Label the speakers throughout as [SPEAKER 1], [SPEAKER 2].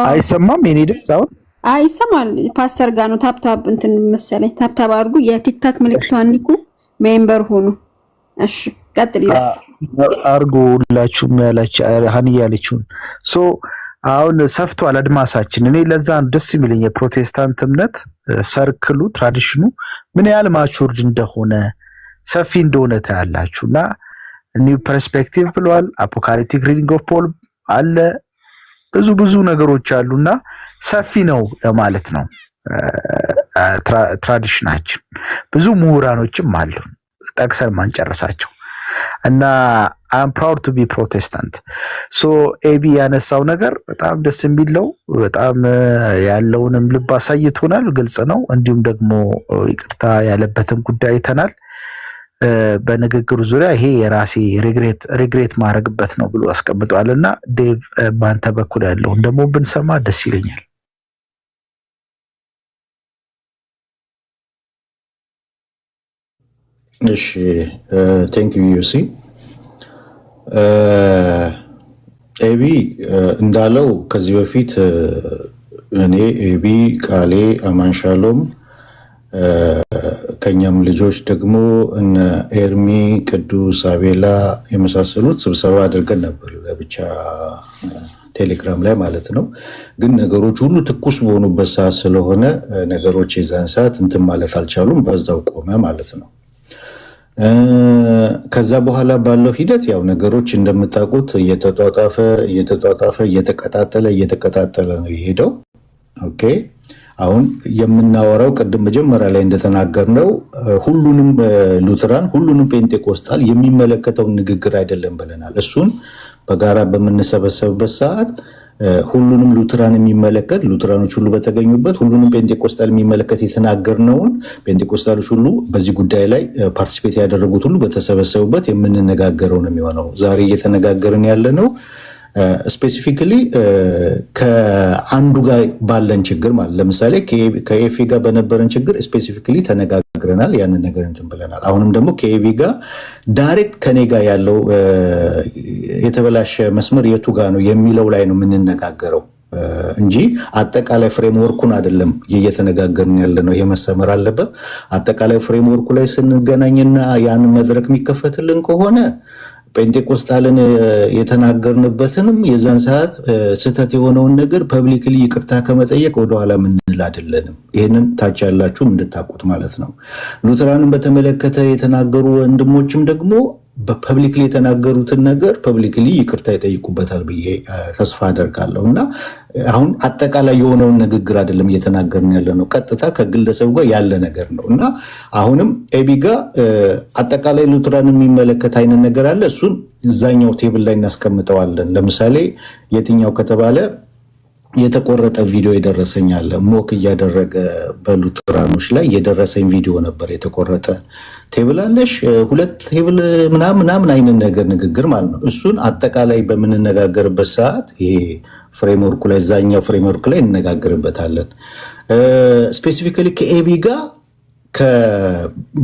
[SPEAKER 1] አይሰማም የኔ ድምጽ አሁን?
[SPEAKER 2] ይሰማል። ፓስተር ጋር ነው ታፕታፕ እንትን መሰለኝ። ታፕታፕ አድርጉ። የቲክታክ ምልክቷን ንኩ። ሜምበር ሆኑ። እሺ ቀጥል ይላል።
[SPEAKER 1] አርጎ ሁላችሁም ሀኒያ ያለችውን ሶ አሁን ሰፍቷል አድማሳችን። እኔ ለዛ ደስ የሚለኝ የፕሮቴስታንት እምነት ሰርክሉ ትራዲሽኑ ምን ያህል ማቹርድ እንደሆነ ሰፊ እንደሆነ ታያላችሁና ኒው ፐርስፔክቲቭ ብሏል። አፖካሊፕቲክ ሪዲንግ ኦፍ ፖል አለ። ብዙ ነገሮች አሉና ሰፊ ነው ለማለት ነው። ትራዲሽናችን ብዙ ምሁራኖችም አሉ ጠቅሰን ማንጨርሳቸው እና I'm proud to be Protestant. so ኤቢ ያነሳው ነገር በጣም ደስ የሚለው በጣም ያለውንም ልብ አሳይቶናል። ግልጽ ነው። እንዲሁም ደግሞ ይቅርታ ያለበትን ጉዳይ አይተናል። በንግግሩ ዙሪያ ይሄ የራሴ ሪግሬት ማድረግበት ነው ብሎ አስቀምጧልና ዴቭ ባንተ በኩል ያለው ደግሞ ብንሰማ ደስ ይለኛል።
[SPEAKER 3] እሺ ቴንክ ዩ ዩሲ ኤቢ እንዳለው ከዚህ በፊት እኔ ኤቢ ቃሌ አማንሻሎም ከኛም ልጆች ደግሞ እነ ኤርሚ ቅዱስ አቤላ የመሳሰሉት ስብሰባ አድርገን ነበር ለብቻ ቴሌግራም ላይ ማለት ነው። ግን ነገሮች ሁሉ ትኩስ በሆኑበት ሰዓት ስለሆነ ነገሮች የዛን ሰዓት እንትን ማለት አልቻሉም፣ በዛው ቆመ ማለት ነው። ከዛ በኋላ ባለው ሂደት ያው ነገሮች እንደምታውቁት እየተጧጧፈ እየተቀጣጠለ ነው የሄደው። ኦኬ አሁን የምናወራው ቅድም መጀመሪያ ላይ እንደተናገርነው ሁሉንም ሉትራን ሁሉንም ጴንጤቆስጣል የሚመለከተውን ንግግር አይደለም ብለናል። እሱን በጋራ በምንሰበሰብበት ሰዓት ሁሉንም ሉትራን የሚመለከት ሉትራኖች ሁሉ በተገኙበት ሁሉንም ጴንጤቆስጣል የሚመለከት የተናገርነውን ጴንጤቆስጣሎች ሁሉ በዚህ ጉዳይ ላይ ፓርቲሲፔት ያደረጉት ሁሉ በተሰበሰቡበት የምንነጋገረው ነው የሚሆነው። ዛሬ እየተነጋገርን ያለ ነው ስፔሲፊካሊ ከአንዱ ጋር ባለን ችግር ማለት ለምሳሌ ከኤፊ ጋር በነበረን ችግር ስፔሲፊካሊ ተነጋግረናል። ያንን ነገር እንትን ብለናል። አሁንም ደግሞ ከኤቢ ጋር ዳይሬክት ከኔ ጋር ያለው የተበላሸ መስመር የቱ ጋር ነው የሚለው ላይ ነው የምንነጋገረው እንጂ አጠቃላይ ፍሬምወርኩን አይደለም እየተነጋገርን ያለ ነው። ይሄ መሰመር አለበት። አጠቃላይ ፍሬምወርኩ ላይ ስንገናኝና ያን መድረክ የሚከፈትልን ከሆነ ጴንጤቆስጣልን የተናገርንበትንም የዛን ሰዓት ስህተት የሆነውን ነገር ፐብሊክሊ ይቅርታ ከመጠየቅ ወደኋላ ምንል አይደለንም። ይህንን ታች ያላችሁም እንድታቁት ማለት ነው። ሉትራንን በተመለከተ የተናገሩ ወንድሞችም ደግሞ በፐብሊክሊ የተናገሩትን ነገር ፐብሊክሊ ይቅርታ ይጠይቁበታል ብዬ ተስፋ አደርጋለሁ። እና አሁን አጠቃላይ የሆነውን ንግግር አይደለም እየተናገርን ያለ ነው፣ ቀጥታ ከግለሰቡ ጋር ያለ ነገር ነው። እና አሁንም ኤቢ ጋር አጠቃላይ ሉትራን የሚመለከት አይነት ነገር አለ። እሱን እዛኛው ቴብል ላይ እናስቀምጠዋለን። ለምሳሌ የትኛው ከተባለ የተቆረጠ ቪዲዮ የደረሰኝ አለ። ሞክ እያደረገ በሉትራኖች ላይ የደረሰኝ ቪዲዮ ነበር። የተቆረጠ ቴብል አለሽ 2 ቴብል ምናምን አይነት ነገር ንግግር ማለት ነው። እሱን አጠቃላይ በምንነጋገርበት ሰዓት ይሄ ፍሬምወርኩ ላይ እዛኛው ፍሬምወርክ ላይ እንነጋገርበታለን። ስፔሲፊካሊ ከኤቢ ጋር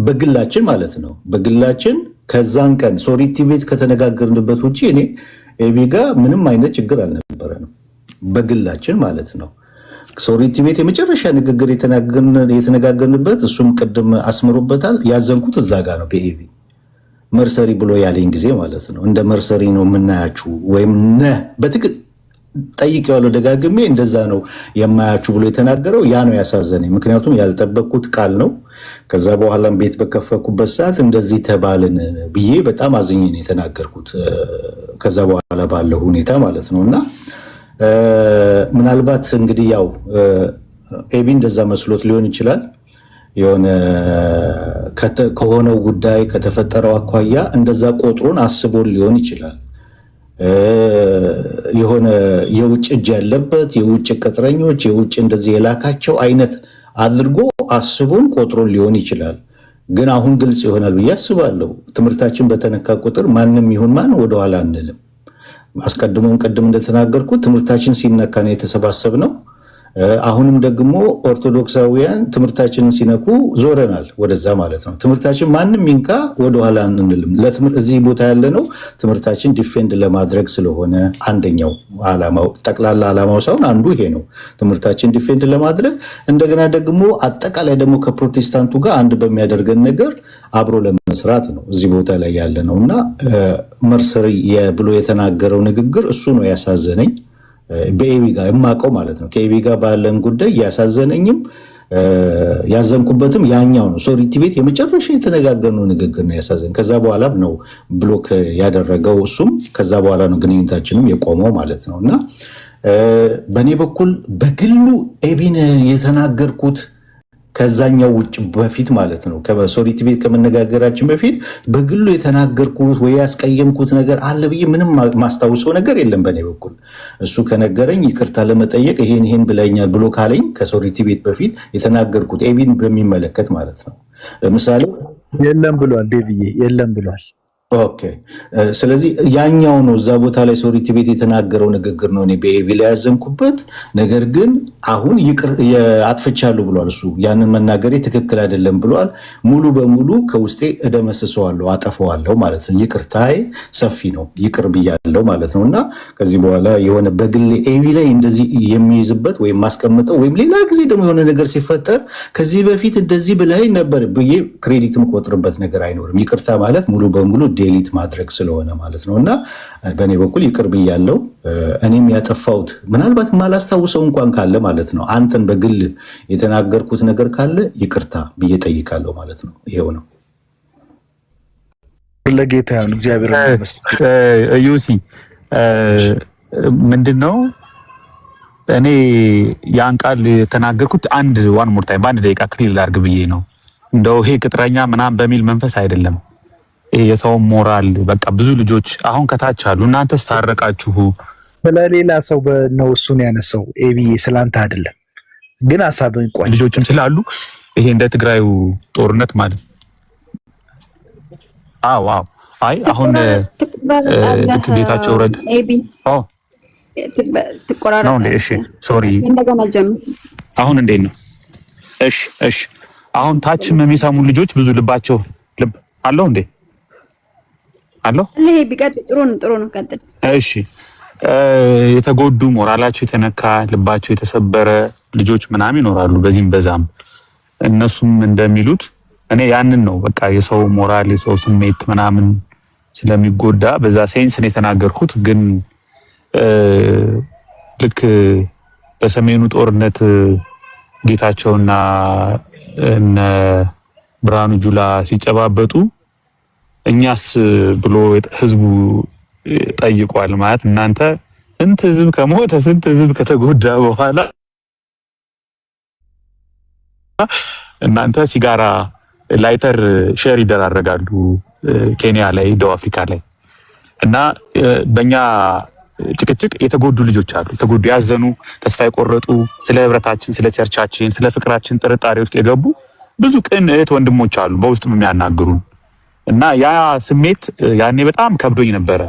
[SPEAKER 3] በግላችን ማለት ነው በግላችን ከዛን ቀን ሶሪቲ ቤት ከተነጋገርንበት ውጭ እኔ ኤቢ ጋር ምንም አይነት ችግር አልነበረንም በግላችን ማለት ነው። ሶሪቲ ቤት የመጨረሻ ንግግር የተነጋገርንበት እሱም ቅድም አስምሩበታል። ያዘንኩት እዛ ጋር ነው በኤቢ መርሰሪ ብሎ ያለኝ ጊዜ ማለት ነው። እንደ መርሰሪ ነው የምናያችሁ ወይም በትክክል ጠይቄዋለሁ ደጋግሜ እንደዛ ነው የማያችሁ ብሎ የተናገረው ያ ነው ያሳዘነኝ። ምክንያቱም ያልጠበቅኩት ቃል ነው። ከዛ በኋላም ቤት በከፈኩበት ሰዓት እንደዚህ ተባልን ብዬ በጣም አዝኜ ነው የተናገርኩት ከዛ በኋላ ባለው ሁኔታ ማለት ነው። እና ምናልባት እንግዲህ ያው ኤቢ እንደዛ መስሎት ሊሆን ይችላል። የሆነ ከሆነው ጉዳይ ከተፈጠረው አኳያ እንደዛ ቆጥሮን አስቦን ሊሆን ይችላል። የሆነ የውጭ እጅ ያለበት የውጭ ቅጥረኞች የውጭ እንደዚህ የላካቸው አይነት አድርጎ አስቦን ቆጥሮን ሊሆን ይችላል። ግን አሁን ግልጽ ይሆናል ብዬ አስባለሁ። ትምህርታችን በተነካ ቁጥር ማንም ይሁን ማን ወደኋላ አንልም። አስቀድሞም ቅድም እንደተናገርኩት ትምህርታችን ሲነካ ነው የተሰባሰብነው። አሁንም ደግሞ ኦርቶዶክሳውያን ትምህርታችንን ሲነኩ ዞረናል ወደዛ ማለት ነው። ትምህርታችን ማንም ይንካ ወደኋላ አንልም። እዚህ ቦታ ያለ ነው ትምህርታችን ዲፌንድ ለማድረግ ስለሆነ አንደኛው ዓላማው ጠቅላላ ዓላማው ሳይሆን አንዱ ይሄ ነው፣ ትምህርታችን ዲፌንድ ለማድረግ እንደገና ደግሞ አጠቃላይ ደግሞ ከፕሮቴስታንቱ ጋር አንድ በሚያደርገን ነገር አብሮ ለመስራት ነው እዚህ ቦታ ላይ ያለ ነው እና መርሰሪ ብሎ የተናገረው ንግግር እሱ ነው ያሳዘነኝ። በኤቢ ጋር የማውቀው ማለት ነው። ከኤቢ ጋር ባለን ጉዳይ ያሳዘነኝም ያዘንኩበትም ያኛው ነው። ሶሪቲ ቤት የመጨረሻ የተነጋገርነው ንግግር ነው ያሳዘን። ከዛ በኋላ ነው ብሎክ ያደረገው እሱም። ከዛ በኋላ ነው ግንኙነታችንም የቆመው ማለት ነው እና በእኔ በኩል በግሉ ኤቢን የተናገርኩት ከዛኛው ውጭ በፊት ማለት ነው ከሶሪቲ ቤት ከመነጋገራችን በፊት በግሉ የተናገርኩት ወይ ያስቀየምኩት ነገር አለ ብዬ ምንም ማስታውሰው ነገር የለም በእኔ በኩል። እሱ ከነገረኝ ይቅርታ ለመጠየቅ ይሄን ብለኛል ብሎ ካለኝ ከሶሪቲ ቤት በፊት የተናገርኩት ኤቢን በሚመለከት ማለት ነው። ለምሳሌ
[SPEAKER 1] የለም ብሏል፣ ዴቪዬ የለም ብሏል።
[SPEAKER 3] ኦኬ ስለዚህ ያኛው ነው እዛ ቦታ ላይ ሶሪቲ ቤት የተናገረው ንግግር ነው እኔ በኤቢ ላይ ያዘንኩበት። ነገር ግን አሁን አጥፍቻለሁ ብሏል እሱ። ያንን መናገሬ ትክክል አይደለም ብሏል። ሙሉ በሙሉ ከውስጤ እደመስሰዋለሁ፣ አጠፈዋለሁ ማለት ነው። ይቅርታዬ ሰፊ ነው፣ ይቅር ብያለሁ ማለት ነው እና ከዚህ በኋላ የሆነ በግሌ ኤቢ ላይ እንደዚህ የሚይዝበት ወይም ማስቀምጠው ወይም ሌላ ጊዜ ደግሞ የሆነ ነገር ሲፈጠር ከዚህ በፊት እንደዚህ ብለኸኝ ነበር ብዬ ክሬዲት የምቆጥርበት ነገር አይኖርም። ይቅርታ ማለት ሙሉ በሙሉ ዴሊት ማድረግ ስለሆነ ማለት ነው እና በእኔ በኩል ይቅር ብያለሁ። እኔም ያጠፋሁት ምናልባት ማላስታውሰው እንኳን ካለ ማለት ነው አንተን በግል የተናገርኩት ነገር ካለ ይቅርታ ብዬ ጠይቃለሁ ማለት ነው። ይሄው ነው።
[SPEAKER 1] ለጌታ ይሁን እግዚአብሔር ይመስገን።
[SPEAKER 4] ዩሲ ምንድነው እኔ ያን ቃል የተናገርኩት ዋን ሞር ታይም በአንድ ደቂቃ ክሊል ላድርግ ብዬ ነው። እንደው ይሄ ቅጥረኛ ምናምን በሚል መንፈስ አይደለም። የሰው ሞራል በቃ ብዙ ልጆች አሁን ከታች አሉ። እናንተስ ታረቃችሁ።
[SPEAKER 1] ስለሌላ ሰው ነው እሱን ያነሳው ኤቢዬ፣ ስላንተ አይደለም። ግን ሐሳብን ቆይ
[SPEAKER 4] ልጆችም ስላሉ ይሄ እንደ ትግራዩ ጦርነት ማለት አዎ አይ አሁን ልክ ጌታቸው ረድ
[SPEAKER 2] ትቆራረጥ
[SPEAKER 4] ነው። እሺ ሶሪ
[SPEAKER 2] እንደገና ጀምር።
[SPEAKER 4] አሁን እንዴት ነው? እሺ አሁን ታችም የሚሰሙ ልጆች ብዙ ልባቸው ልብ አለው እንዴ? አለው
[SPEAKER 2] ይሄ ቢቀጥል ጥሩ ነው። ቀጥል።
[SPEAKER 4] እሺ የተጎዱ ሞራላቸው የተነካ ልባቸው የተሰበረ ልጆች ምናምን ይኖራሉ በዚህም በዛም። እነሱም እንደሚሉት እኔ ያንን ነው በቃ የሰው ሞራል የሰው ስሜት ምናምን ስለሚጎዳ በዛ ሴንስ ነው የተናገርኩት። ግን ልክ በሰሜኑ ጦርነት ጌታቸውና እነ ብርሃኑ ጁላ ሲጨባበጡ እኛስ ብሎ ህዝቡ ጠይቋል። ማለት እናንተ ስንት ህዝብ ከሞተ ስንት ህዝብ ከተጎዳ በኋላ እናንተ ሲጋራ ላይተር ሼር ይደራረጋሉ ኬንያ ላይ፣ ደቡብ አፍሪካ ላይ እና በእኛ ጭቅጭቅ የተጎዱ ልጆች አሉ። የተጎዱ ያዘኑ፣ ተስፋ የቆረጡ፣ ስለ ህብረታችን፣ ስለ ቸርቻችን፣ ስለ ፍቅራችን ጥርጣሬ ውስጥ የገቡ ብዙ ቅን እህት ወንድሞች አሉ በውስጥም የሚያናግሩን እና ያ ስሜት ያኔ በጣም ከብዶኝ ነበረ።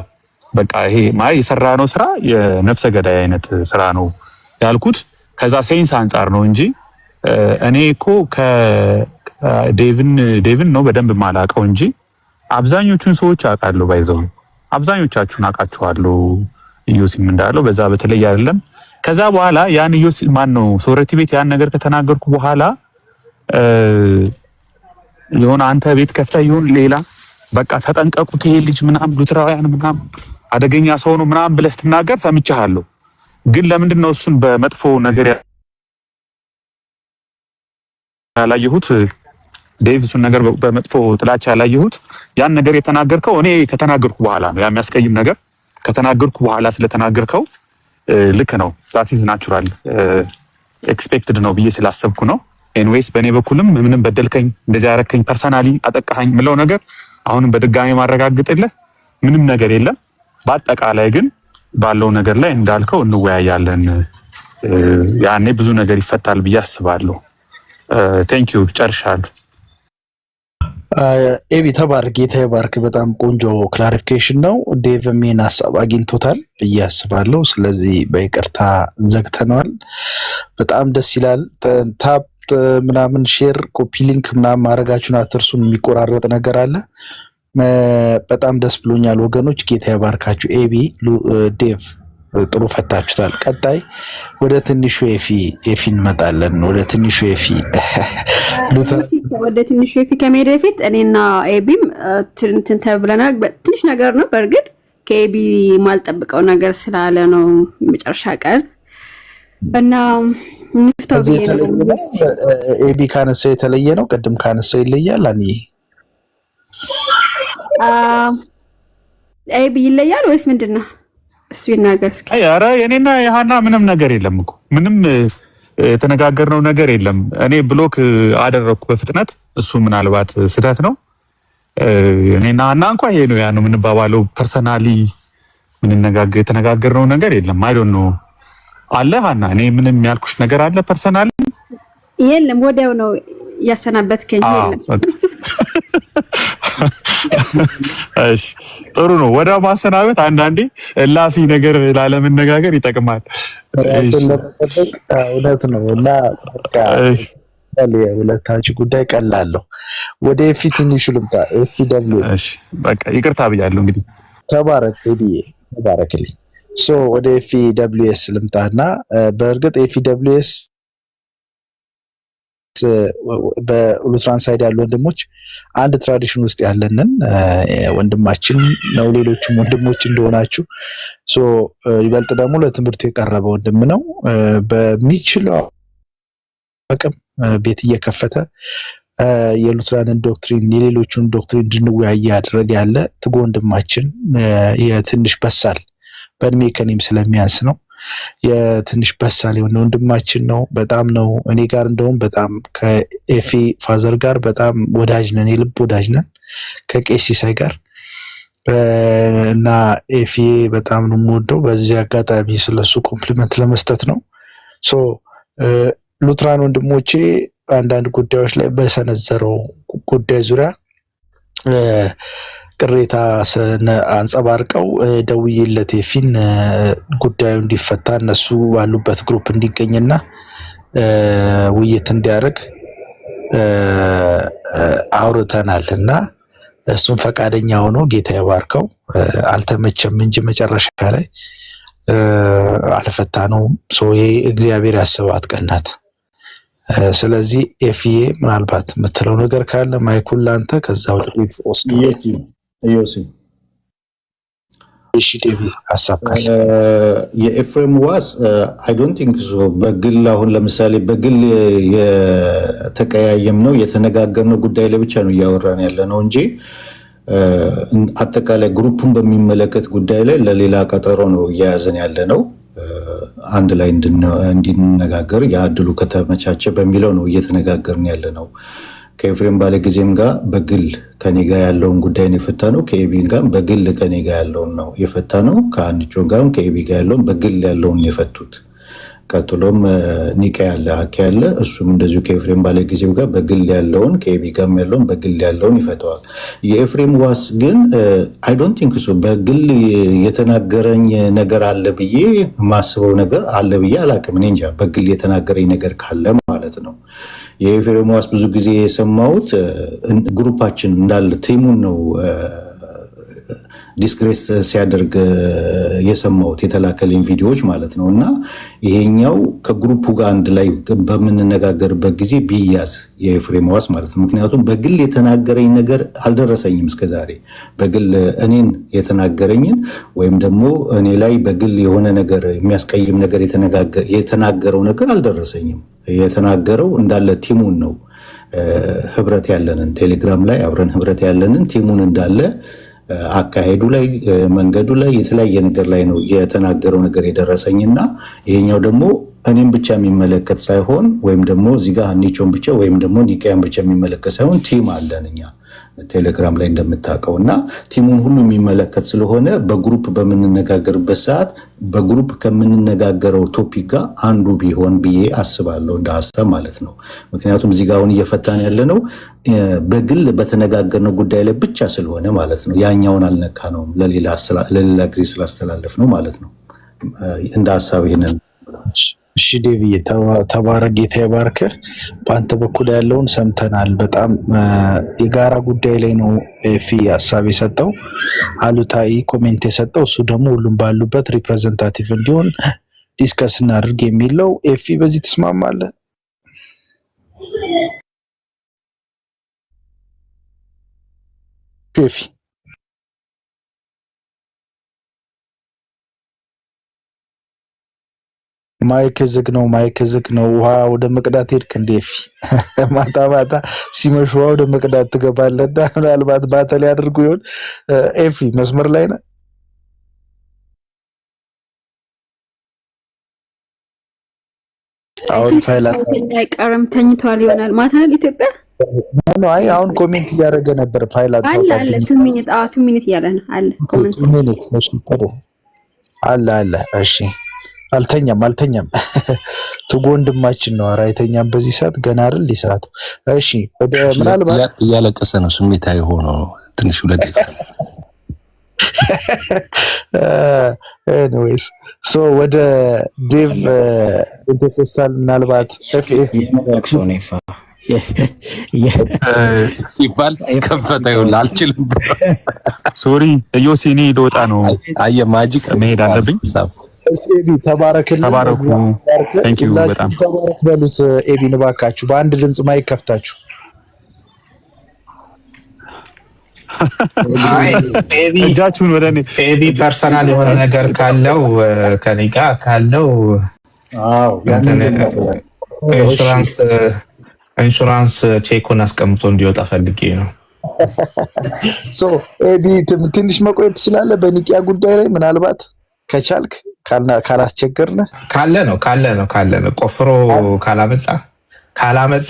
[SPEAKER 4] በቃ ይሄ ማለት የሰራነው ስራ የነፍሰ ገዳይ አይነት ስራ ነው ያልኩት ከዛ ሴንስ አንጻር ነው እንጂ እኔ እኮ ዴቭን ነው በደንብ ማላቀው እንጂ አብዛኞቹን ሰዎች አውቃለሁ። ባይዘው አብዛኞቻችሁን አውቃችኋለሁ። ኢዮሲም እንዳለው በዛ በተለይ አይደለም። ከዛ በኋላ ያን ኢዮሲ ማን ነው ሶሪቲ ቤት ያን ነገር ከተናገርኩ በኋላ የሆነ አንተ ቤት ከፍተህ ይሁን ሌላ በቃ ተጠንቀቁት ይሄ ልጅ ምናምን ሉትራውያን ምናምን አደገኛ ሰው ነው ምናምን ብለህ ስትናገር ሰምቻለሁ። ግን ለምንድን ነው እሱን በመጥፎ ነገር ያላየሁት? ዴቭ እሱን ነገር በመጥፎ ጥላቻ ያላየሁት ያን ነገር የተናገርከው እኔ ከተናገርኩ በኋላ ነው። ያ የሚያስቀይም ነገር ከተናገርኩ በኋላ ስለተናገርከው ልክ ነው። that is natural expected ነው ብዬ ስላሰብኩ ነው። ኤኒዌይስ በእኔ በኩልም ምንም በደልከኝ እንደዚህ ያረከኝ ፐርሰናሊ አጠቃኸኝ ምለው ነገር አሁንም በድጋሚ ማረጋግጥልህ ምንም ነገር የለም። በአጠቃላይ ግን ባለው ነገር ላይ እንዳልከው እንወያያለን። ያኔ ብዙ ነገር ይፈታል ብዬ አስባለሁ። ቴንክ ዩ ጨርሻለሁ።
[SPEAKER 1] ኤቢ ተባርክ፣ ጌታ ይባርክ። በጣም ቆንጆ ክላሪፊኬሽን ነው። ዴቭ ሜን ሀሳብ አግኝቶታል ብዬ አስባለሁ። ስለዚህ በይቅርታ ዘግተነዋል። በጣም ደስ ይላል። ታፕ ምናምን ሼር ኮፒ ሊንክ ምናምን ማድረጋችሁን አትርሱን። የሚቆራረጥ ነገር አለ። በጣም ደስ ብሎኛል ወገኖች። ጌታ ይባርካችሁ። ኤቢ ዴቭ ጥሩ ፈታችሁታል። ቀጣይ ወደ ትንሹ ኤፊ እንመጣለን። ወደ ትንሹ ኤፊ
[SPEAKER 2] ወደ ትንሹ ኤፊ ከመሄድ በፊት እኔና ኤቢም እንትን ተብለናል። ትንሽ ነገር ነው በእርግጥ ከኤቢ ማልጠብቀው ነገር ስላለ ነው መጨረሻ ቀን እና ንፍታው
[SPEAKER 1] ኤቢ ካነሳው የተለየ ነው። ቅድም ካነሳው ይለያል።
[SPEAKER 2] ኤቢ ይለያል ወይስ ምንድነው? እሱ ይናገር እስኪ።
[SPEAKER 4] ኧረ የኔና የሃና ምንም ነገር የለም እኮ ምንም የተነጋገርነው ነገር የለም። እኔ ብሎክ አደረኩ በፍጥነት። እሱ ምናልባት ስህተት ነው። እኔና ሃና እንኳን ይሄ ነው ያ ነው የምንባባለው። ፐርሰናሊ የተነጋገርነው ነገር የለም። አይ ዶንት ኖ አለ ሃና፣ እኔ ምንም ያልኩሽ ነገር አለ ፐርሰናሊ?
[SPEAKER 2] የለም፣ ወዲያው ነው ያሰናበትከኝ። የለም።
[SPEAKER 4] እሺ ጥሩ ነው። ወደ ማሰናበት አንዳንዴ እላፊ ነገር ላለመነጋገር ይጠቅማል።
[SPEAKER 1] እውነት ነው። እና የሁለታችሁ ጉዳይ ቀላለሁ። ወደ ኤፊ ትንሹ ልምጣ። ኤፊ ደብሊው።
[SPEAKER 4] እሺ በቃ ይቅርታ ብያለሁ። እንግዲህ
[SPEAKER 1] ተባረክ ሄዲ፣ ተባረክልኝ። ወደ ኤፊ ደብሊው ኤስ ልምጣና በእርግጥ ኤፊ ደብሊው ኤስ በሉትራን ሳይድ ያሉ ወንድሞች አንድ ትራዲሽን ውስጥ ያለንን ወንድማችን ነው። ሌሎችም ወንድሞች እንደሆናችሁ ይበልጥ ደግሞ ለትምህርቱ የቀረበ ወንድም ነው። በሚችለው አቅም ቤት እየከፈተ የሉትራንን ዶክትሪን የሌሎቹን ዶክትሪን እንድንወያይ ያደረገ ያለ ትጉ ወንድማችን የትንሽ በሳል በእድሜ ከኔም ስለሚያንስ ነው። የትንሽ በሳል የሆነ ወንድማችን ነው። በጣም ነው እኔ ጋር እንደውም በጣም ከኤፊ ፋዘር ጋር በጣም ወዳጅ ነን፣ የልብ ወዳጅ ነን ከቄስ ሲሳይ ጋር እና ኤፊ በጣም ነው የምወደው። በዚህ አጋጣሚ ስለሱ ኮምፕሊመንት ለመስጠት ነው። ሉትራን ወንድሞቼ አንዳንድ ጉዳዮች ላይ በሰነዘረው ጉዳይ ዙሪያ ቅሬታ አንጸባርቀው ደውዬለት ኤፊን ጉዳዩ እንዲፈታ እነሱ ባሉበት ግሩፕ እንዲገኝና ውይይት እንዲያደርግ አውርተናል እና እሱም ፈቃደኛ ሆኖ ጌታ ይባርከው። አልተመቸም እንጂ መጨረሻ ላይ አልፈታነውም። ይሄ እግዚአብሔር ያሰባት ቀን ናት። ስለዚህ ኤፊዬ ምናልባት የምትለው ነገር ካለ ማይኩን ላንተ፣ ከዛ ወደ ሪፍ ወስድ
[SPEAKER 3] እዮሲ
[SPEAKER 1] እሺ ዴቪ ሐሳብ ካለ
[SPEAKER 3] የኤፍሬም ዋስ አይ ዶንት ቲንክ ሶ። በግል አሁን ለምሳሌ በግል የተቀያየም ነው የተነጋገርነው ጉዳይ ለብቻ ነው እያወራን ያለ ነው እንጂ አጠቃላይ ግሩፑን በሚመለከት ጉዳይ ላይ ለሌላ ቀጠሮ ነው እያያዘን ያለ ነው። አንድ ላይ እንድንነጋገር የአድሉ ከተመቻቸ በሚለው ነው እየተነጋገርን ያለ ነው። ከኤፍሬም ባለጊዜም ጋር በግል ከኔ ጋር ያለውን ጉዳይ ነው የፈታ ነው። ከኤቢ ጋር በግል ከኔ ጋር ያለውን ነው የፈታ ነው። ከአንቾ ጋርም ከኤቢ ጋር ያለውን በግል ያለውን የፈቱት። ቀጥሎም ኒቃ ያለ ሀኪ ያለ እሱም እንደዚሁ ከኤፍሬም ባለጊዜው ጋር በግል ያለውን ከኤቢ ጋርም ያለውን በግል ያለውን ይፈተዋል። የኤፍሬም ዋስ ግን አይ ዶንት ቲንክ ሶ በግል የተናገረኝ ነገር አለ ብዬ ማስበው ነገር አለ ብዬ አላቅም። እኔ እንጃ በግል የተናገረኝ ነገር ካለ ማለት ነው። የኤፍሬም ዋስ ብዙ ጊዜ የሰማሁት ግሩፓችን እንዳለ ቲሙን ነው ዲስግሬስ ሲያደርግ የሰማሁት የተላከልኝ ቪዲዮዎች ማለት ነው። እና ይሄኛው ከግሩፑ ጋር አንድ ላይ በምንነጋገርበት ጊዜ ቢያዝ የኤፍሬም ዋስ ማለት ነው። ምክንያቱም በግል የተናገረኝ ነገር አልደረሰኝም እስከዛሬ። በግል እኔን የተናገረኝን ወይም ደግሞ እኔ ላይ በግል የሆነ ነገር የሚያስቀይም ነገር የተናገረው ነገር አልደረሰኝም። የተናገረው እንዳለ ቲሙን ነው፣ ህብረት ያለንን ቴሌግራም ላይ አብረን ህብረት ያለንን ቲሙን እንዳለ አካሄዱ ላይ መንገዱ ላይ የተለያየ ነገር ላይ ነው የተናገረው ነገር የደረሰኝና ይሄኛው ደግሞ እኔም ብቻ የሚመለከት ሳይሆን ወይም ደግሞ እዚህ ጋር ኒቾን ብቻ ወይም ደግሞ ኒቃያን ብቻ የሚመለከት ሳይሆን ቲም አለን እኛ ቴሌግራም ላይ እንደምታውቀው እና ቲሙን ሁሉ የሚመለከት ስለሆነ በግሩፕ በምንነጋገርበት ሰዓት በግሩፕ ከምንነጋገረው ቶፒክ ጋር አንዱ ቢሆን ብዬ አስባለሁ፣ እንደ ሀሳብ ማለት ነው። ምክንያቱም እዚህ ጋር አሁን እየፈታን ያለ ነው በግል በተነጋገርነው ጉዳይ ላይ ብቻ ስለሆነ ማለት ነው። ያኛውን አልነካ ነው ለሌላ ጊዜ ስላስተላለፍ ነው ማለት ነው። እንደ ሀሳብ ይሄንን
[SPEAKER 1] እሺ ዴቪዬ ተባረክ፣ ጌታ ይባርክ። በአንተ በኩል ያለውን ሰምተናል። በጣም የጋራ ጉዳይ ላይ ነው ኤፊ ሀሳብ የሰጠው አሉታዊ ኮሜንት የሰጠው። እሱ ደግሞ ሁሉም ባሉበት ሪፕሬዘንታቲቭ እንዲሆን ዲስከስ እናድርግ የሚለው ኤፊ፣ በዚህ ትስማማለህ? ኤፊ ማይክ ዝግ ነው። ውሃ ወደ መቅዳት ሄድክ እንዴ? ማታ ሲመሽ ውሃ ወደ መቅዳት ትገባለና ምናልባት ባተል ያድርጉ ይሆን? ኤፊ መስመር ላይ ነህ? አሁን ፋይላት
[SPEAKER 2] አይቀርም ተኝቷል ይሆናል። ማታ ኢትዮጵያ
[SPEAKER 1] አይ አሁን ኮሜንት እያደረገ ነበር። ፋይላት
[SPEAKER 2] አለ 2 ሚኒት እያለ ነው አለ ኮሜንት
[SPEAKER 1] አለ። እሺ አልተኛም ትጎ ወንድማችን ነው። ኧረ አይተኛም በዚህ ሰዓት ገና አይደል ሰዓቱ። እሺ ወደ ምናልባት
[SPEAKER 5] እያለቀሰ ነው ስሜታዊ ሆኖ ትንሽ ሁለት
[SPEAKER 1] ኤኒዌይስ ወደ ዴቭ ኢንተርፖስታል ምናልባት ኤፍኤፍ
[SPEAKER 5] ይባል ከፈተ ይሁን አልችልም።
[SPEAKER 4] ሶሪ ዮሲኒ ልወጣ ነው።
[SPEAKER 5] አየ ማጂክ
[SPEAKER 4] መሄድ አለብኝ።
[SPEAKER 1] ኤቢ ተባረክልኝ።
[SPEAKER 4] ተባረኩ። ታንክ ዩ በጣም
[SPEAKER 1] ተባረክ በሉት። ኤቢን እባካችሁ በአንድ ድምጽ ማይክ ከፍታችሁ
[SPEAKER 4] እጃችሁን ወደ እኔ።
[SPEAKER 6] ኤቢ ፐርሰናል የሆነ ነገር ካለው ከኔ ጋር ካለው ኢንሹራንስ ቼኩን አስቀምጦ እንዲወጣ ፈልጌ ነው።
[SPEAKER 1] ኤቢ ትንሽ መቆየት ትችላለህ በኒቂያ ጉዳይ ላይ ምናልባት ከቻልክ ካላስቸገርነ
[SPEAKER 6] ካለ ነው ቆፍሮ ካላመጣ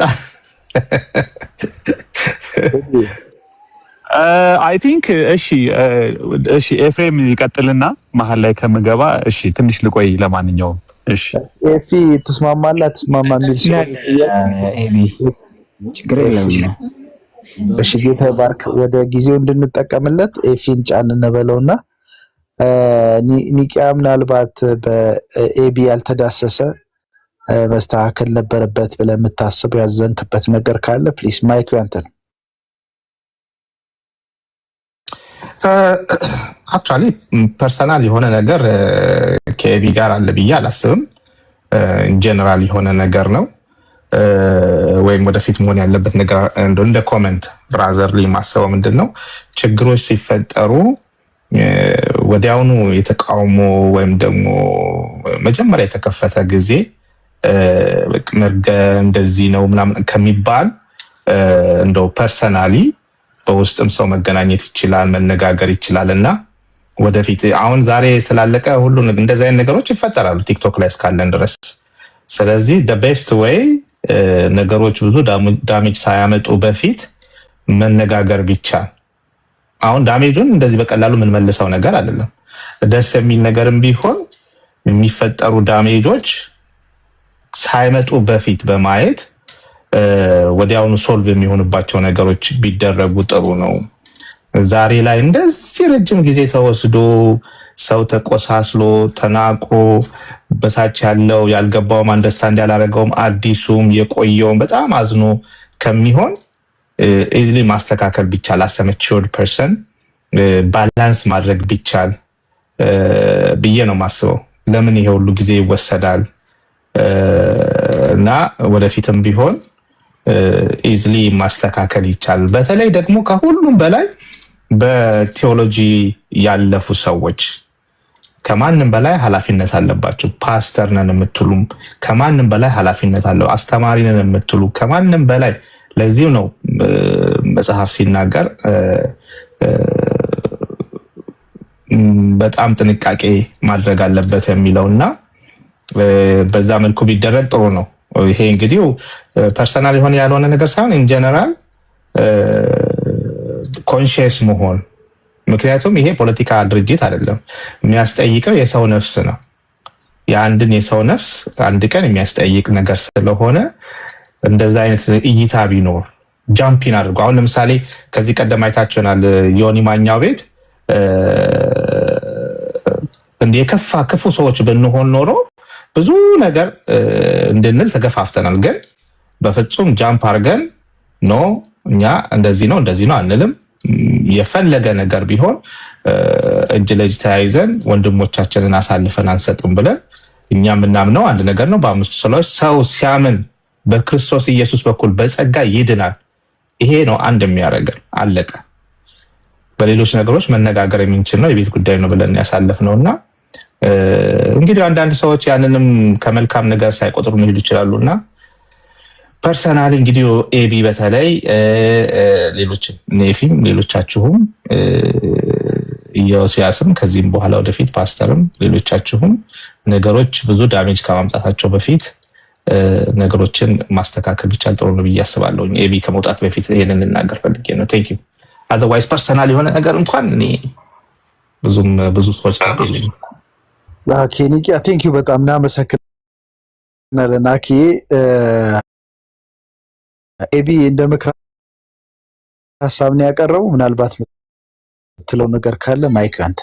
[SPEAKER 4] አይ ቲንክ እሺ ኤፍሬም ይቀጥልና መሀል ላይ ከምገባ እሺ ትንሽ ልቆይ። ለማንኛውም እሺ
[SPEAKER 1] ኤፊ ትስማማለህ? ትስማማ የሚል
[SPEAKER 7] ኤቢ ችግር የለም።
[SPEAKER 1] እሺ ጌታ ይባርክ። ወደ ጊዜው እንድንጠቀምለት ኤፊን ጫን እንበለውና ኒቂያ ምናልባት በኤቢ ያልተዳሰሰ መስተካከል ነበረበት ብለህ የምታስበው ያዘንክበት ነገር ካለ ፕሊስ ማይክ ያንተ ነው።
[SPEAKER 6] አክቹአሊ ፐርሰናል የሆነ ነገር ከኤቢ ጋር አለ ብዬ አላስብም። ጀነራል የሆነ ነገር ነው ወይም ወደፊት መሆን ያለበት ነገር እንደ ኮሜንት ብራዘርሊ ማሰበው ምንድነው ችግሮች ሲፈጠሩ ወዲያውኑ የተቃውሞ ወይም ደግሞ መጀመሪያ የተከፈተ ጊዜ መርገ እንደዚህ ነው ምናምን ከሚባል እንደው ፐርሰናሊ በውስጥም ሰው መገናኘት ይችላል መነጋገር ይችላልና ወደፊት አሁን ዛሬ ስላለቀ ሁሉ እንደዚህ አይነት ነገሮች ይፈጠራሉ ቲክቶክ ላይ እስካለን ድረስ። ስለዚህ the best way ነገሮች ብዙ ዳሜጅ ሳያመጡ በፊት መነጋገር ቢቻል አሁን ዳሜጁን እንደዚህ በቀላሉ ምን መልሰው ነገር አይደለም። ደስ የሚል ነገርም ቢሆን የሚፈጠሩ ዳሜጆች ሳይመጡ በፊት በማየት ወዲያውኑ ሶልቭ የሚሆንባቸው ነገሮች ቢደረጉ ጥሩ ነው። ዛሬ ላይ እንደዚህ ረጅም ጊዜ ተወስዶ ሰው ተቆሳስሎ ተናቆ በታች ያለው ያልገባውም አንደርስታንድ ያላረገውም አዲሱም የቆየውም በጣም አዝኖ ከሚሆን ኢዝሊ ማስተካከል ቢቻል አሰመችውድ ፐርሰን ባላንስ ማድረግ ቢቻል ብዬ ነው ማስበው። ለምን ይሄ ሁሉ ጊዜ ይወሰዳል? እና ወደፊትም ቢሆን ኢዝሊ ማስተካከል ይቻል። በተለይ ደግሞ ከሁሉም በላይ በቴዎሎጂ ያለፉ ሰዎች ከማንም በላይ ኃላፊነት አለባቸው። ፓስተር ነን የምትሉም ከማንም በላይ ኃላፊነት አለው። አስተማሪ ነን የምትሉ ከማንም በላይ ለዚህ ነው መጽሐፍ ሲናገር በጣም ጥንቃቄ ማድረግ አለበት የሚለውና በዛ መልኩ ቢደረግ ጥሩ ነው። ይሄ እንግዲህ ፐርሰናል የሆነ ያልሆነ ነገር ሳይሆን ኢን ጀነራል ኮንሺየስ መሆን። ምክንያቱም ይሄ ፖለቲካ ድርጅት አይደለም፣ የሚያስጠይቀው የሰው ነፍስ ነው። የአንድን የሰው ነፍስ አንድ ቀን የሚያስጠይቅ ነገር ስለሆነ እንደዛ አይነት እይታ ቢኖር ጃምፒን አድርጎ አሁን ለምሳሌ ከዚህ ቀደም አይታችኋል ዮኒ ማኛው ቤት እንደ የከፋ ክፉ ሰዎች ብንሆን ኖሮ ብዙ ነገር እንድንል ተገፋፍተናል። ግን በፍጹም ጃምፕ አድርገን ኖ እኛ እንደዚህ ነው አንልም። የፈለገ ነገር ቢሆን እጅ ለእጅ ተያይዘን ወንድሞቻችንን አሳልፈን አንሰጥም ብለን እኛ የምናምነው አንድ ነገር ነው። በአምስቱ ሰዎች ሰው ሲያምን በክርስቶስ ኢየሱስ በኩል በጸጋ ይድናል። ይሄ ነው አንድ የሚያደርገን። አለቀ። በሌሎች ነገሮች መነጋገር የምንችል ነው የቤት ጉዳይ ነው ብለን ያሳለፍነውና እንግዲህ አንዳንድ ሰዎች ያንንም ከመልካም ነገር ሳይቆጥሩ መሄድ ይችላሉና ፐርሰናሊ እንግዲህ ኤቢ በተለይ ሌሎችም ኔፊም ሌሎቻችሁም ኢዮስያስም ከዚህም በኋላ ወደፊት ፓስተርም ሌሎቻችሁም ነገሮች ብዙ ዳሜጅ ከማምጣታቸው በፊት ነገሮችን ማስተካከል ብቻ ጥሩ ነው ብዬ አስባለሁ። ኤቢ ከመውጣት በፊት ይሄንን ልናገር ፈልጌ ነው። ቴንክ ዩ። አዘርዋይዝ ፐርሰናል የሆነ ነገር እንኳን እኔ ብዙ ሰዎች ታውቁልኝ።
[SPEAKER 1] ኒቂያ ቴንክ ዩ በጣም እናመሰግናለን። ኤቢ እንደ ምክር ሀሳብ ነው ያቀረቡ። ምናልባት የምትለው ነገር ካለ ማይክ አንተ።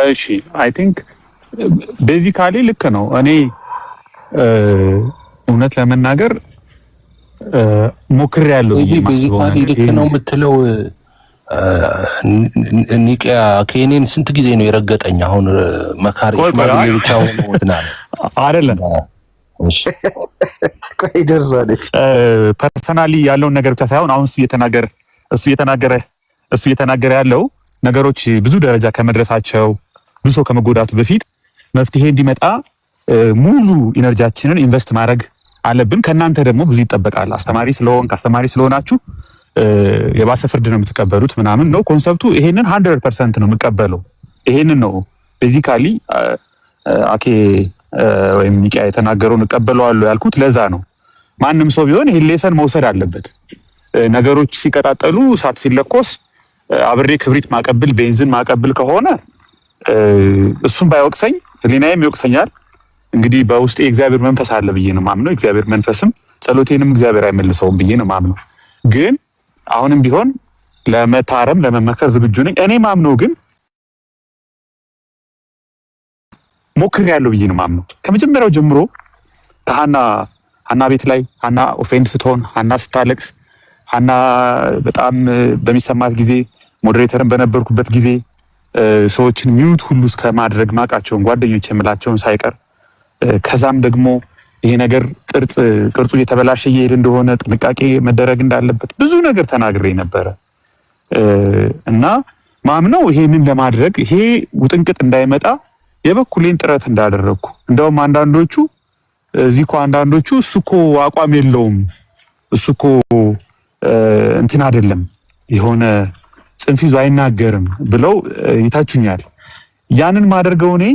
[SPEAKER 4] እሺ አይ ቲንክ ቤዚካሊ ልክ ነው። እኔ እውነት ለመናገር ሞክሬያለሁ።
[SPEAKER 5] ቤዚካሊ ልክ ነው የምትለው ኒቂያ ከኔን ስንት ጊዜ ነው የረገጠኝ? አሁን መካሪ ሽማግሌ ብቻ ሆኖ ወድናል
[SPEAKER 4] አይደለም።
[SPEAKER 5] እሺ
[SPEAKER 1] ቆይ ደርዛለ
[SPEAKER 4] ፐርሰናሊ ያለውን ነገር ብቻ ሳይሆን አሁን እሱ እየተናገረ ያለው ነገሮች ብዙ ደረጃ ከመድረሳቸው ብዙ ሰው ከመጎዳቱ በፊት መፍትሄ እንዲመጣ ሙሉ ኢነርጂያችንን ኢንቨስት ማድረግ አለብን። ከናንተ ደግሞ ብዙ ይጠበቃል። አስተማሪ ስለሆናችሁ የባሰ ፍርድ ነው የምትቀበሉት ምናምን ነው ኮንሰፕቱ። ይሄንን 100% ነው የምቀበለው። ይሄንን ነው ቤዚካሊ አኬ ወይም ኒቂያ የተናገረውን እቀበለዋለሁ ያልኩት ለዛ ነው። ማንም ሰው ቢሆን ይሄን ሌሰን መውሰድ አለበት። ነገሮች ሲቀጣጠሉ እሳት ሲለኮስ አብሬ ክብሪት ማቀብል ቤንዚን ማቀብል ከሆነ እሱም ባይወቅሰኝ ህሊናዬም ይወቅሰኛል። እንግዲህ በውስጤ የእግዚአብሔር መንፈስ አለ ብዬ ነው ማምነው። እግዚአብሔር መንፈስም ጸሎቴንም እግዚአብሔር አይመልሰውም ብዬ ነው ማምነው። ግን አሁንም ቢሆን ለመታረም ለመመከር ዝግጁ ነኝ። እኔ ማምነው ግን ሞክሬያለሁ ብዬ ነው ማምነው። ከመጀመሪያው ጀምሮ ሀና ቤት ላይ ሀና ኦፌንድ ስትሆን፣ ሀና ስታለቅስ፣ ሀና በጣም በሚሰማት ጊዜ ሞዴሬተርን በነበርኩበት ጊዜ ሰዎችን ሚዩት ሁሉ እስከ ማድረግ ማቃቸውን ጓደኞች የምላቸውን ሳይቀር ከዛም ደግሞ ይሄ ነገር ቅርጹ እየተበላሸ እየሄደ እንደሆነ ጥንቃቄ መደረግ እንዳለበት ብዙ ነገር ተናግሬ ነበረ እና ማምነው ይሄንን ለማድረግ ይሄ ውጥንቅጥ እንዳይመጣ የበኩሌን ጥረት እንዳደረግኩ እንደውም አንዳንዶቹ እሱኮ አቋም የለውም እሱኮ እንትን አይደለም የሆነ ጽንፍ ይዞ አይናገርም ብለው ይታቹኛል። ያንን ማደርገው እኔ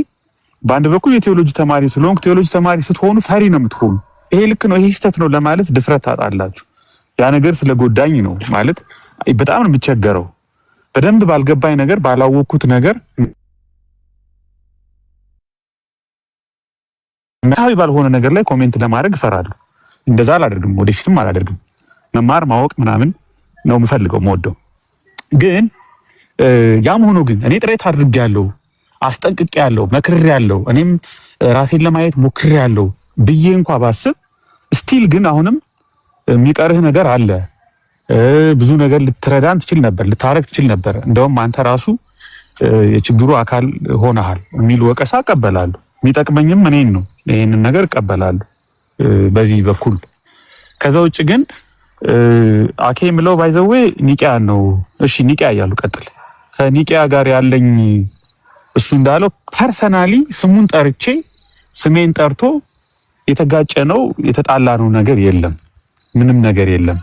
[SPEAKER 4] በአንድ በኩል የቴዎሎጂ ተማሪ ስለሆንኩ፣ ቴዎሎጂ ተማሪ ስትሆኑ ፈሪ ነው የምትሆኑ። ይሄ ልክ ነው ይሄ ስህተት ነው ለማለት ድፍረት ታጣላችሁ። ያ ነገር ስለጎዳኝ ነው ማለት በጣም ነው የምቸገረው። በደንብ ባልገባኝ ነገር ባላወቅኩት ነገር ምናዊ ባልሆነ ነገር ላይ ኮሜንት ለማድረግ እፈራለሁ። እንደዛ አላደርግም፣ ወደፊትም አላደርግም። መማር ማወቅ ምናምን ነው የምፈልገው የምወደው። ግን ያም ሆኖ ግን እኔ ጥረት አድርጌያለሁ፣ አስጠንቅቄያለሁ፣ መክሬያለሁ፣ እኔም ራሴን ለማየት ሞክሬያለሁ ብዬ እንኳን ባስብ ስቲል ግን አሁንም የሚቀርህ ነገር አለ። ብዙ ነገር ልትረዳን ትችል ነበር፣ ልታረግ ትችል ነበር። እንደውም አንተ ራሱ የችግሩ አካል ሆነሃል የሚል ወቀሳ እቀበላለሁ። የሚጠቅመኝም እኔን ነው። ይሄንን ነገር እቀበላለሁ በዚህ በኩል። ከዛ ውጭ ግን አኬ የምለው ባይዘዌ ኒቂያ ነው። እሺ ኒቂያ እያሉ ቀጥል። ከኒቂያ ጋር ያለኝ እሱ እንዳለው ፐርሰናሊ ስሙን ጠርቼ ስሜን ጠርቶ የተጋጨ ነው የተጣላ ነው ነገር የለም፣ ምንም ነገር የለም።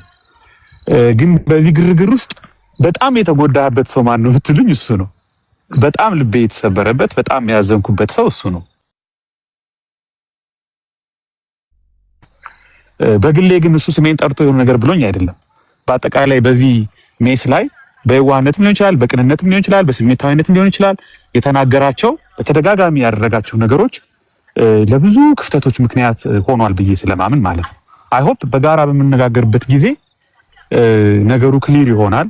[SPEAKER 4] ግን በዚህ ግርግር ውስጥ በጣም የተጎዳበት ሰው ማን ነው ብትሉኝ እሱ ነው። በጣም ልቤ የተሰበረበት በጣም ያዘንኩበት ሰው እሱ ነው። በግሌ ግን እሱ ስሜን ጠርቶ የሆነ ነገር ብሎኝ አይደለም። በአጠቃላይ በዚህ ሜስ ላይ በየዋህነትም ሊሆን ይችላል፣ በቅንነትም ሊሆን ይችላል፣ በስሜታዊነትም ሊሆን ይችላል የተናገራቸው በተደጋጋሚ ያደረጋቸው ነገሮች ለብዙ ክፍተቶች ምክንያት ሆኗል ብዬ ስለማምን ማለት ነው። አይ ሆፕ በጋራ በምንነጋገርበት ጊዜ ነገሩ ክሊር ይሆናል፣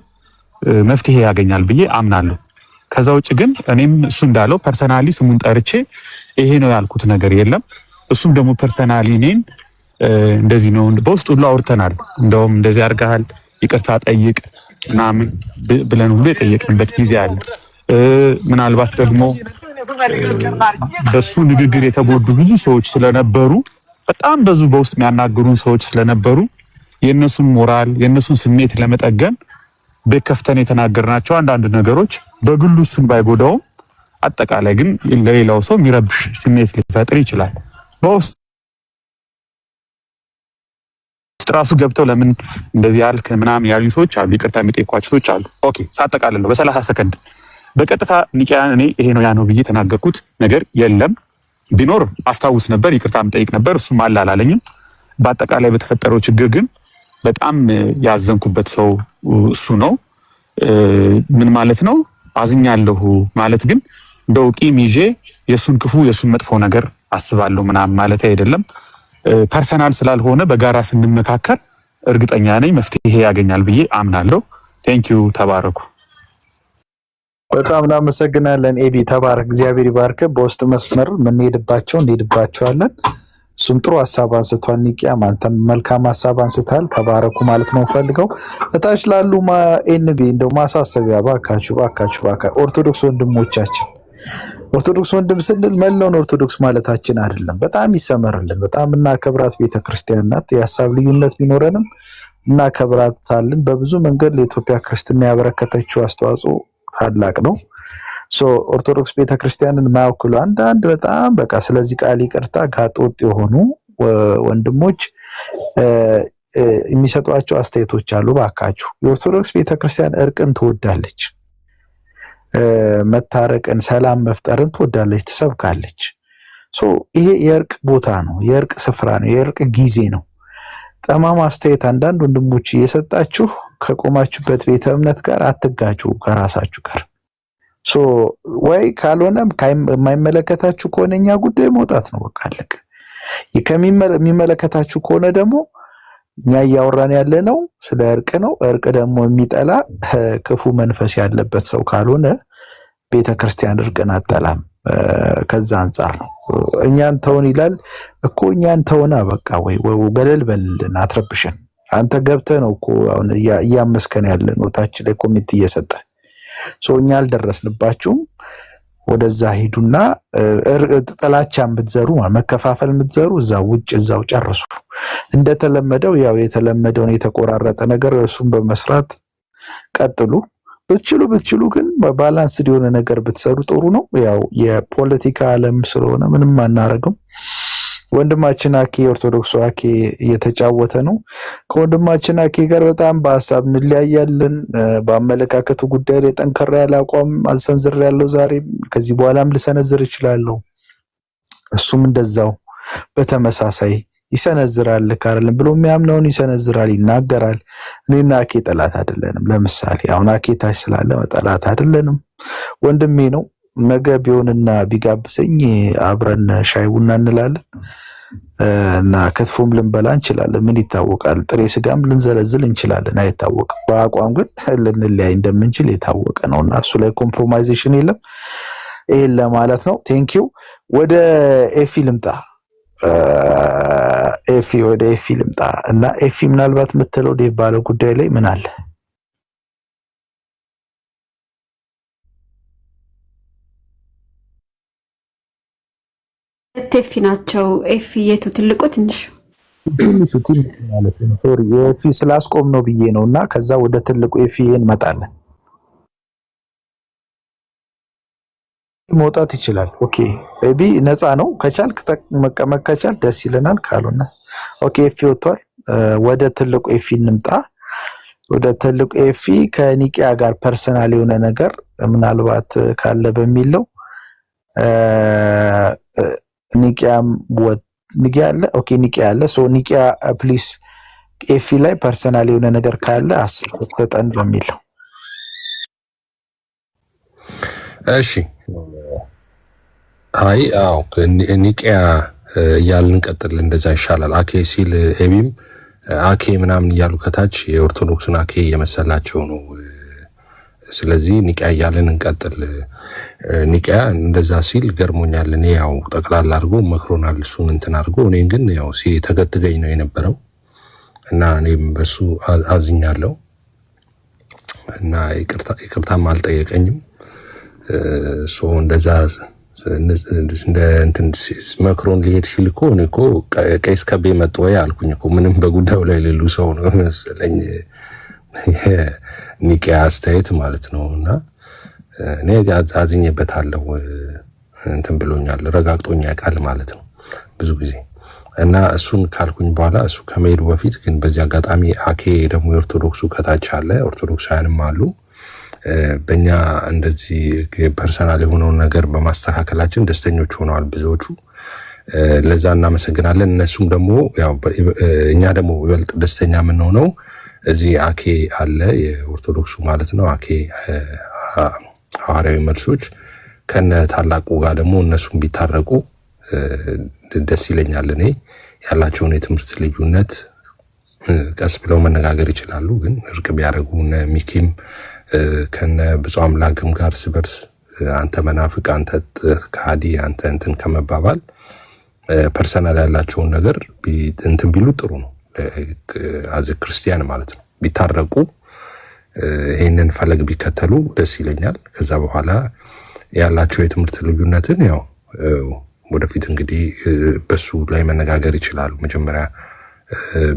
[SPEAKER 4] መፍትሄ ያገኛል ብዬ አምናለሁ። ከዛ ውጭ ግን እኔም እሱ እንዳለው ፐርሰናሊ ስሙን ጠርቼ ይሄ ነው ያልኩት ነገር የለም። እሱም ደግሞ ፐርሰናሊ እኔን እንደዚህ ነው በውስጥ ሁሉ አውርተናል። እንደውም እንደዚህ አድርገሃል ይቅርታ ጠይቅ ምናምን ብለን ሁሉ የጠየቅንበት ጊዜ አለ። ምናልባት ደግሞ በሱ ንግግር የተጎዱ ብዙ ሰዎች ስለነበሩ በጣም ብዙ በውስጥ የሚያናግሩን ሰዎች ስለነበሩ የነሱን ሞራል የነሱን ስሜት ለመጠገን በከፍተን የተናገርናቸው አንዳንድ ነገሮች በግሉ እሱን ባይጎዳውም አጠቃላይ ግን ለሌላው ሰው የሚረብሽ ስሜት ሊፈጥር ይችላል። በውስጥ ራሱ ገብተው ለምን እንደዚህ ያልክ ምናምን ያሉኝ ሰዎች አሉ፣ ይቅርታ የሚጠይቋቸው ሰዎች አሉ። ኦኬ ሳጠቃልለው በ30 ሰከንድ በቀጥታ ኒቂያን እኔ ይሄ ነው ያ ነው ብዬ ተናገርኩት ነገር የለም። ቢኖር አስታውስ ነበር፣ ይቅርታ የምጠይቅ ነበር። እሱም አላለኝም። በአጠቃላይ በተፈጠረው ችግር ግን በጣም ያዘንኩበት ሰው እሱ ነው። ምን ማለት ነው አዝኛለሁ ማለት ግን እንደው ቂም ይዤ የሱን ክፉ የሱን መጥፎ ነገር አስባለሁ ምናምን ማለት አይደለም። ፐርሰናል ስላልሆነ በጋራ ስንመካከር እርግጠኛ ነኝ መፍትሄ ያገኛል ብዬ አምናለሁ። ቴንኪዩ ተባረኩ።
[SPEAKER 1] በጣም እናመሰግናለን ኤቢ ተባረክ፣ እግዚአብሔር ይባርክ። በውስጥ መስመር እንሄድባቸዋለን። እሱም ጥሩ ሀሳብ አንስቷል። ኒቂያም አንተም መልካም ሀሳብ አንስታል። ተባረኩ ማለት ነው ፈልገው እታች ላሉ ኤንቢ እንደው ማሳሰቢያ ባካችሁ ኦርቶዶክስ ወንድሞቻችን፣ ኦርቶዶክስ ወንድም ስንል መላውን ኦርቶዶክስ ማለታችን አይደለም። በጣም ይሰመርልን። በጣም እናከብራት ቤተክርስቲያን ናት። የሀሳብ ልዩነት ቢኖረንም እናከብራታለን። በብዙ መንገድ ለኢትዮጵያ ክርስትና ያበረከተችው አስተዋጽኦ ታላቅ ነው። ኦርቶዶክስ ቤተክርስቲያንን ማያውክሉ አንዳንድ በጣም በቃ ስለዚህ ቃል ይቅርታ ጋጠወጥ የሆኑ ወንድሞች የሚሰጧቸው አስተያየቶች አሉ። ባካችሁ የኦርቶዶክስ ቤተክርስቲያን እርቅን ትወዳለች፣ መታረቅን፣ ሰላም መፍጠርን ትወዳለች፣ ትሰብካለች። ይሄ የእርቅ ቦታ ነው፣ የእርቅ ስፍራ ነው፣ የእርቅ ጊዜ ነው። ጠማማ አስተያየት አንዳንድ ወንድሞች እየሰጣችሁ ከቆማችሁበት ቤተ እምነት ጋር አትጋጩ ከራሳችሁ ጋር። ወይ ካልሆነም የማይመለከታችሁ ከሆነ እኛ ጉዳይ መውጣት ነው፣ በቃ አለቀ። የሚመለከታችሁ ከሆነ ደግሞ እኛ እያወራን ያለ ነው ስለ እርቅ ነው። እርቅ ደግሞ የሚጠላ ክፉ መንፈስ ያለበት ሰው ካልሆነ ቤተክርስቲያን እርቅን አጠላም። ከዛ አንጻር ነው እኛን ተውን ይላል እኮ። እኛን ተውና በቃ ወይ ገለል በልን፣ አትረብሽን። አንተ ገብተህ ነው እኮ አሁን እያመስከን ያለን ወታች ላይ ኮሚቴ እየሰጠ እኛ አልደረስንባችሁም። ወደዛ ሂዱና ጥላቻ የምትዘሩ መከፋፈል የምትዘሩ እዛው ውጭ እዛው ጨርሱ። እንደተለመደው ያው የተለመደውን የተቆራረጠ ነገር እሱን በመስራት ቀጥሉ። ብትችሉ ግን ባላንስድ የሆነ ነገር ብትሰሩ ጥሩ ነው። ያው የፖለቲካ ዓለም ስለሆነ ምንም አናረግም። ወንድማችን አኬ ኦርቶዶክስ አኬ እየተጫወተ ነው። ከወንድማችን አኬ ጋር በጣም በሐሳብ እንለያያለን። በአመለካከቱ ጉዳይ ላይ ጠንከራ ያለ አቋም አልሰንዝር ያለው ዛሬ ከዚህ በኋላም ልሰነዝር እችላለሁ። እሱም እንደዛው በተመሳሳይ ይሰነዝራል። ካርልን ብሎ የሚያምነውን ይሰነዝራል፣ ይናገራል። እኔና አኬ ጠላት አይደለንም። ለምሳሌ አሁን አኬ ታች ስላለ ጠላት አይደለንም፣ ወንድሜ ነው። ነገ ቢሆንና ቢጋብዘኝ አብረን ሻይ ቡና እንላለን እና ክትፎም ልንበላ እንችላለን። ምን ይታወቃል? ጥሬ ስጋም ልንዘለዝል እንችላለን፣ አይታወቅም። በአቋም ግን ልንለያይ እንደምንችል የታወቀ ነውና እሱ ላይ ኮምፕሮማይዜሽን የለም። ይሄን ለማለት ነው። ቴንኪው። ወደ ኤፊ ልምጣ። ወደ ኤፊ ልምጣ እና ኤፊ ምናልባት የምትለው ዴቭ ባለው ጉዳይ ላይ ምን አለ?
[SPEAKER 2] ኤፊ ናቸው። ኤፊ የቱ ትልቁ ትንሹ?
[SPEAKER 1] ትንሹ ማለት ነው። ሶሪ የኤፊ ስላስቆም ነው ብዬ ነውና ከዛ ወደ ትልቁ ኤፊ እንመጣለን። መውጣት ይችላል። ኦኬ ኤቢ ነፃ ነው። ከቻልክ መቀመጥ ከቻል ደስ ይለናል። ካልሆነ ኦኬ ኤፊ ወጥቷል። ወደ ትልቁ ኤፊ እንምጣ። ወደ ትልቁ ኤፊ ከኒቂያ ጋር ፐርሰናል የሆነ ነገር ምናልባት ካለ በሚል ነው። ኒቂያም ኒቂያ አለ። ኦኬ ኒቂያ አለ። ሶ ኒቂያ ፕሊስ ኤፊ ላይ ፐርሰናል የሆነ ነገር ካለ አስፈጠን በሚል ነው።
[SPEAKER 5] እሺ አይ አዎ ኒቂያ እያልን እንቀጥል፣ እንደዛ ይሻላል። አኬ ሲል ኤቢም አኬ ምናምን እያሉ ከታች የኦርቶዶክስን አኬ እየመሰላቸው ነው። ስለዚህ ኒቂያ እያልን እንቀጥል። ኒቂያ እንደዛ ሲል ገርሞኛል። እኔ ያው ጠቅላላ አድርጎ መክሮናል፣ እሱን እንትን አድርጎ እኔን ግን ያው ተገትገኝ ነው የነበረው እና እኔም በሱ አዝኛለሁ እና ይቅርታም አልጠየቀኝም። ሶ እንደዛ እንደ እንትን መክሮን ሊሄድ ሲል እኮ እኔ እኮ ቀይስ ከቤ መጥቶ ወይ አልኩኝ እኮ ምንም በጉዳዩ ላይ ሌሉ ሰው ነው መሰለኝ ኒቂያ አስተያየት ማለት ነው። እና እኔ አዝኜበታለሁ፣ እንትን ብሎኛል፣ ረጋግጦኛ ቃል ማለት ነው ብዙ ጊዜ። እና እሱን ካልኩኝ በኋላ እሱ ከመሄዱ በፊት ግን በዚህ አጋጣሚ አኬ ደግሞ የኦርቶዶክሱ ከታች አለ፣ ኦርቶዶክሳውያንም አሉ። በእኛ እንደዚህ ፐርሰናል የሆነውን ነገር በማስተካከላችን ደስተኞች ሆነዋል ብዙዎቹ። ለዛ እናመሰግናለን። እነሱም ደግሞ ያው እኛ ደግሞ ይበልጥ ደስተኛ የምንሆነው እዚህ አኬ አለ የኦርቶዶክሱ ማለት ነው። አኬ ሐዋርያዊ መልሶች ከነ ታላቁ ጋር ደግሞ እነሱም ቢታረቁ ደስ ይለኛል። እኔ ያላቸውን የትምህርት ልዩነት ቀስ ብለው መነጋገር ይችላሉ። ግን እርቅ ቢያደርጉ እነ ሚኪም ከነ ብፁዕ አምላክም ጋር ስበርስ አንተ መናፍቅ፣ አንተ ከሃዲ፣ አንተ እንትን ከመባባል ፐርሰናል ያላቸውን ነገር እንትን ቢሉ ጥሩ ነው። አዘ ክርስቲያን ማለት ነው ቢታረቁ፣ ይሄንን ፈለግ ቢከተሉ ደስ ይለኛል። ከዛ በኋላ ያላቸው የትምህርት ልዩነትን ያው ወደፊት እንግዲህ በሱ ላይ መነጋገር ይችላሉ። መጀመሪያ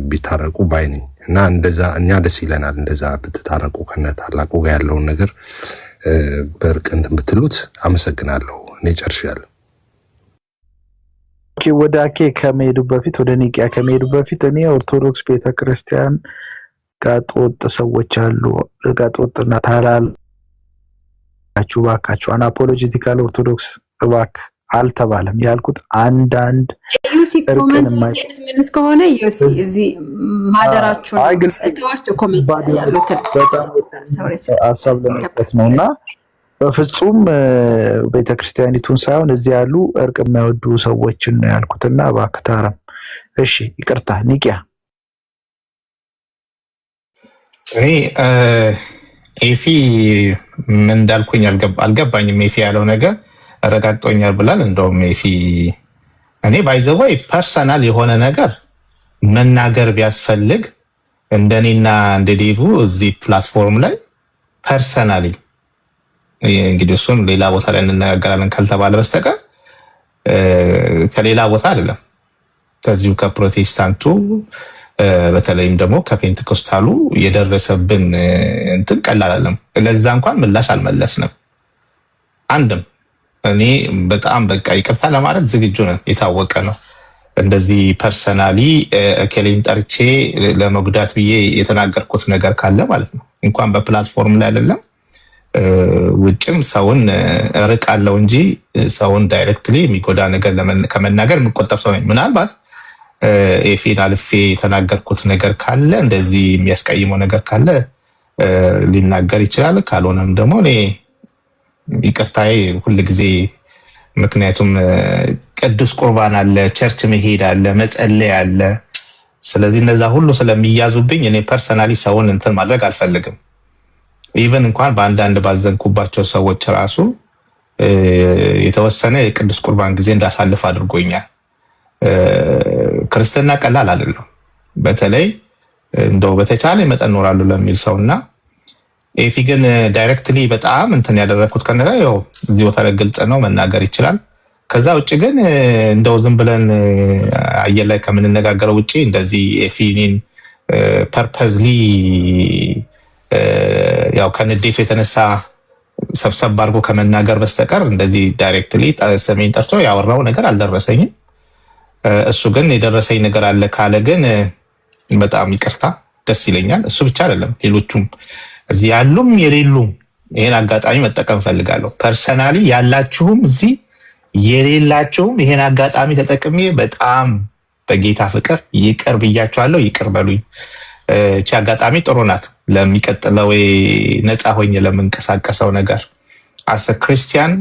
[SPEAKER 5] ቢታረቁ ባይ ነኝ እና እንደዛ እኛ ደስ ይለናል። እንደዛ ብትታረቁ ከነ ታላቁ ጋር ያለውን ነገር በእርቅ እንትን ብትሉት አመሰግናለሁ። እኔ ጨርሻለሁ።
[SPEAKER 1] ኦኬ ወደ አኬ ከመሄዱ በፊት ወደ ኒቂያ ከመሄዱ በፊት እኔ ኦርቶዶክስ ቤተክርስቲያን ጋጦጥ ሰዎች አሉ፣ ጋጦጥና ታላላችሁ ባካችሁ አናፖሎጂቲካል ኦርቶዶክስ ባክ አልተባለም ያልኩት አንዳንድ
[SPEAKER 2] ዩሲ ኮሜንት ምን ከሆነ ዩሲ እዚህ ማደራችሁ ተዋቸው ኮሜንት ያሉት በጣም
[SPEAKER 1] ሐሳብ ለመስጠት ነውና በፍጹም ቤተክርስቲያኒቱን ሳይሆን እዚህ ያሉ እርቅ የሚያወዱ ሰዎችን ነው ያልኩትና ባክታረም። እሺ ይቅርታ ኒቂያ።
[SPEAKER 6] እኔ ኤፊ ምን እንዳልኩኝ አልገባኝም። ኤፊ ያለው ነገር ረጋግጦኛል ብላል። እንደውም ኤፊ እኔ ባይዘወይ ፐርሰናል የሆነ ነገር መናገር ቢያስፈልግ እንደኔና እንደ ዴቭ እዚህ ፕላትፎርም ላይ ፐርሰናሊ እንግዲህ እሱን ሌላ ቦታ ላይ እንነጋገራለን ካልተባለ በስተቀር ከሌላ ቦታ አይደለም። ከዚሁ ከፕሮቴስታንቱ በተለይም ደግሞ ከፔንቴኮስታሉ የደረሰብን እንትን ቀላል አይደለም። ለዛ እንኳን ምላሽ አልመለስንም አንድም። እኔ በጣም በቃ ይቅርታ ለማድረግ ዝግጁ ነን፣ የታወቀ ነው። እንደዚህ ፐርሰናሊ ከሌን ጠርቼ ለመጉዳት ብዬ የተናገርኩት ነገር ካለ ማለት ነው እንኳን በፕላትፎርም ላይ አይደለም ውጭም ሰውን ርቃለው እንጂ ሰውን ዳይሬክትሊ የሚጎዳ ነገር ከመናገር የምቆጠብ ሰው ነኝ። ምናልባት ኤፊን አልፌ የተናገርኩት ነገር ካለ እንደዚህ የሚያስቀይመው ነገር ካለ ሊናገር ይችላል። ካልሆነም ደግሞ እኔ ይቅርታዬ ሁል ጊዜ ምክንያቱም ቅዱስ ቁርባን አለ፣ ቸርች መሄድ አለ፣ መጸለይ አለ። ስለዚህ እነዛ ሁሉ ስለሚያዙብኝ እኔ ፐርሰናሊ ሰውን እንትን ማድረግ አልፈልግም። ኢቨን እንኳን በአንዳንድ ባዘንኩባቸው ሰዎች ራሱ የተወሰነ የቅዱስ ቁርባን ጊዜ እንዳሳልፍ አድርጎኛል። ክርስትና ቀላል አይደለም። በተለይ እንደው በተቻለ መጠን እኖራለሁ ለሚል ሰውና ኤፊ ግን ዳይሬክትሊ በጣም እንትን ያደረኩት ከነጋ ያው እዚህ ቦታ ላይ ግልጽ ነው መናገር ይችላል። ከዛ ውጭ ግን እንደው ዝም ብለን አየር ላይ ከምንነጋገረው ውጪ እንደዚህ ኤፊኒን ፐርፐዝሊ ያው ከንዴቱ የተነሳ ሰብሰብ አድርጎ ከመናገር በስተቀር እንደዚህ ዳይሬክትሊ ሰሜን ጠርቶ ያወራው ነገር አልደረሰኝም። እሱ ግን የደረሰኝ ነገር አለ ካለ ግን በጣም ይቅርታ ደስ ይለኛል። እሱ ብቻ አይደለም ሌሎቹም እዚህ ያሉም የሌሉም ይሄን አጋጣሚ መጠቀም ፈልጋለሁ። ፐርሰናሊ ያላችሁም እዚህ የሌላችሁም ይሄን አጋጣሚ ተጠቅሜ በጣም በጌታ ፍቅር ይቅር ብያችኋለሁ። ይቅር በሉኝ። እቺ አጋጣሚ ጥሩ ናት ለሚቀጥለው ነፃ ሆኜ ለምንቀሳቀሰው ነገር። አሰ ክርስቲያን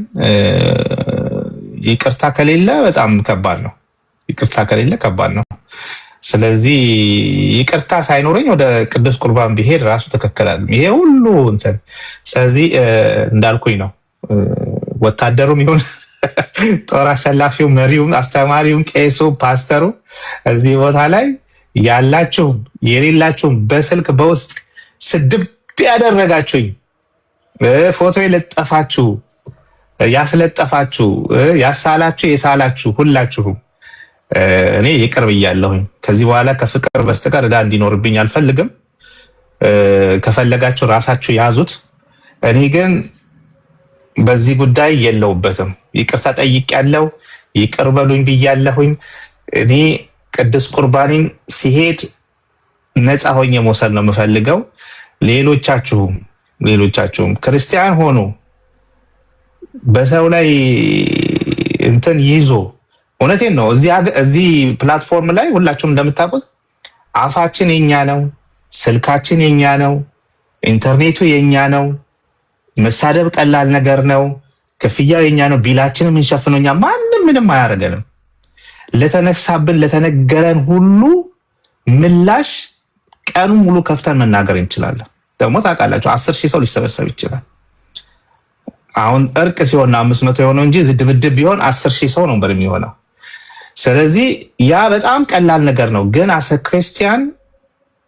[SPEAKER 6] ይቅርታ ከሌለ በጣም ከባድ ነው። ይቅርታ ከሌለ ከባድ ነው። ስለዚህ ይቅርታ ሳይኖረኝ ወደ ቅዱስ ቁርባን ቢሄድ ራሱ ተከከላል። ይሄ ሁሉ እንትን ስለዚህ እንዳልኩኝ ነው። ወታደሩም ይሁን ጦር አሰላፊው፣ መሪውም፣ አስተማሪውም፣ ቄሱ፣ ፓስተሩ እዚህ ቦታ ላይ ያላችሁ የሌላችሁም በስልክ በውስጥ ስድብ ያደረጋችሁኝ ፎቶ የለጠፋችሁ ያስለጠፋችሁ ያሳላችሁ የሳላችሁ ሁላችሁም እኔ ይቅር ብያለሁኝ። ከዚህ በኋላ ከፍቅር በስተቀር ዕዳ እንዲኖርብኝ አልፈልግም። ከፈለጋችሁ ራሳችሁ ያዙት። እኔ ግን በዚህ ጉዳይ የለውበትም። ይቅርታ ጠይቄያለሁ። ይቅር በሉኝ ብያለሁኝ። እኔ ቅዱስ ቁርባኔን ሲሄድ ነፃ ሆኜ መውሰድ ነው የምፈልገው። ሌሎቻችሁም ክርስቲያን ሆኑ በሰው ላይ እንትን ይዞ እውነቴን ነው። እዚህ ፕላትፎርም ላይ ሁላችሁም እንደምታውቁት አፋችን የኛ ነው፣ ስልካችን የኛ ነው፣ ኢንተርኔቱ የኛ ነው። መሳደብ ቀላል ነገር ነው። ክፍያው የኛ ነው። ቢላችንም የምንሸፍነው እኛ፣ ማንም ምንም አያደርገንም። ለተነሳብን ለተነገረን ሁሉ ምላሽ ቀኑ ሙሉ ከፍተን መናገር እንችላለን። ደግሞ ታውቃላችሁ 10,000 ሰው ሊሰበሰብ ይችላል። አሁን እርቅ ሲሆን 500 የሆነው እንጂ ዝድብድብ ቢሆን 10,000 ሰው ነው የሚሆነው። ስለዚህ ያ በጣም ቀላል ነገር ነው። ግን አሰ ክርስቲያን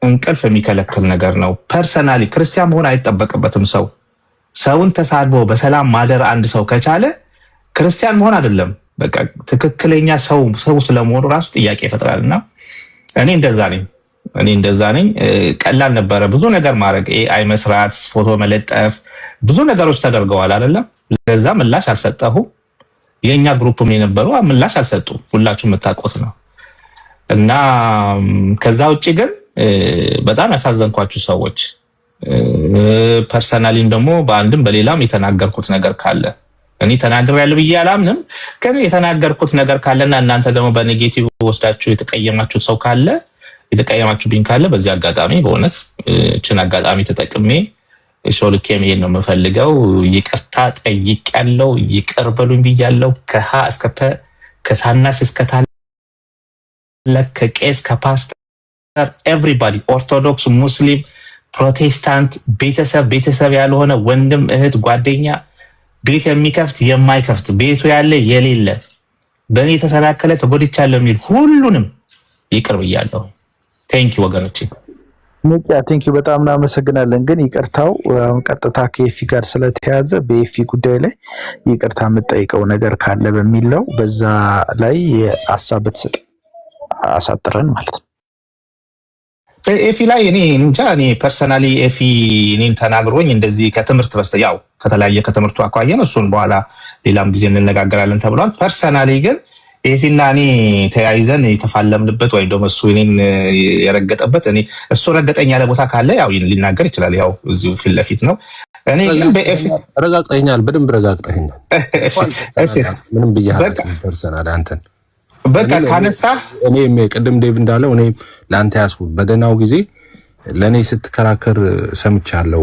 [SPEAKER 6] እንቅልፍ የሚከለክል ነገር ነው። ፐርሰናሊ ክርስቲያን መሆን አይጠበቅበትም። ሰውን ተሳድቦ በሰላም ማደር አንድ ሰው ከቻለ ክርስቲያን መሆን አይደለም። በቃ ትክክለኛ ሰው ስለመሆኑ ራሱ ጥያቄ ይፈጥራልና እኔ እንደዛ ነኝ። ቀላል ነበረ ብዙ ነገር ማድረግ፣ ኤአይ መስራት፣ ፎቶ መለጠፍ፣ ብዙ ነገሮች ተደርገዋል አይደለም። ለዛ ምላሽ አልሰጠሁ። የኛ ግሩፕም የነበሩ ምላሽ አልሰጡም። ሁላችሁም የምታውቁት ነው። እና ከዛ ውጪ ግን በጣም ያሳዘንኳችሁ ሰዎች ፐርሰናሊም ደግሞ በአንድም በሌላም የተናገርኩት ነገር ካለ እኔ ተናግሬያለሁ ብዬ አላምንም። ግን የተናገርኩት ነገር ካለና እናንተ ደግሞ በኔጌቲቭ ወስዳችሁ የተቀየማችሁት ሰው ካለ የተቀየማችሁብኝ ካለ በዚህ አጋጣሚ በእውነት እችን አጋጣሚ ተጠቅሜ ሾልኬ መሄድ ነው የምፈልገው። ይቅርታ ጠይቄያለሁ። ይቅር በሉኝ ብያለሁ። ከሀ እስከ ፐ፣ ከታናሽ እስከ ታላቅ፣ ከቄስ ከፓስተር ኤቭሪባዲ፣ ኦርቶዶክስ፣ ሙስሊም፣ ፕሮቴስታንት፣ ቤተሰብ ያልሆነ ወንድም፣ እህት፣ ጓደኛ፣ ቤት የሚከፍት የማይከፍት፣ ቤቱ ያለ የሌለ፣ በእኔ የተሰናከለ ተጎድቻለሁ የሚል ሁሉንም ይቅር ብያለሁ። ቴንኪ ወገኖቼ።
[SPEAKER 1] ንቂያ ቴንኪ በጣም እናመሰግናለን። ግን ይቅርታው ቀጥታ ከኤፊ ጋር ስለተያዘ በኤፊ ጉዳይ ላይ ይቅርታ የምጠይቀው ነገር ካለ በሚለው በዛ ላይ ሀሳብ ብትሰጥ አሳጥረን ማለት ነው።
[SPEAKER 6] ኤፊ ላይ እኔ እንጃ። እኔ ፐርሰናሊ ኤፊ እኔን ተናግሮኝ እንደዚህ ከትምህርት ያው ከተለያየ ከትምህርቱ አኳየን እሱን በኋላ ሌላም ጊዜ እንነጋገራለን ተብሏል። ፐርሰናሊ ግን ኤፊና እኔ ተያይዘን የተፋለምንበት ወይም ደግሞ እሱ እኔን የረገጠበት እሱ ረገጠኝ ያለ ቦታ ካለ ያው ሊናገር ይችላል። ያው እዚሁ ፊት ለፊት ነው። እኔ ግን በኤፊ
[SPEAKER 5] ረጋግጠኛል፣ በደንብ ረጋግጠኛል። ምንም ብያለሁ ፐርሰናሊ አንተን
[SPEAKER 6] በቃ ካነሳ
[SPEAKER 5] እኔ ቅድም ዴቭ እንዳለው እኔ ለአንተ ያስኩት በደናው ጊዜ ለእኔ ስትከራከር ሰምቻለሁ።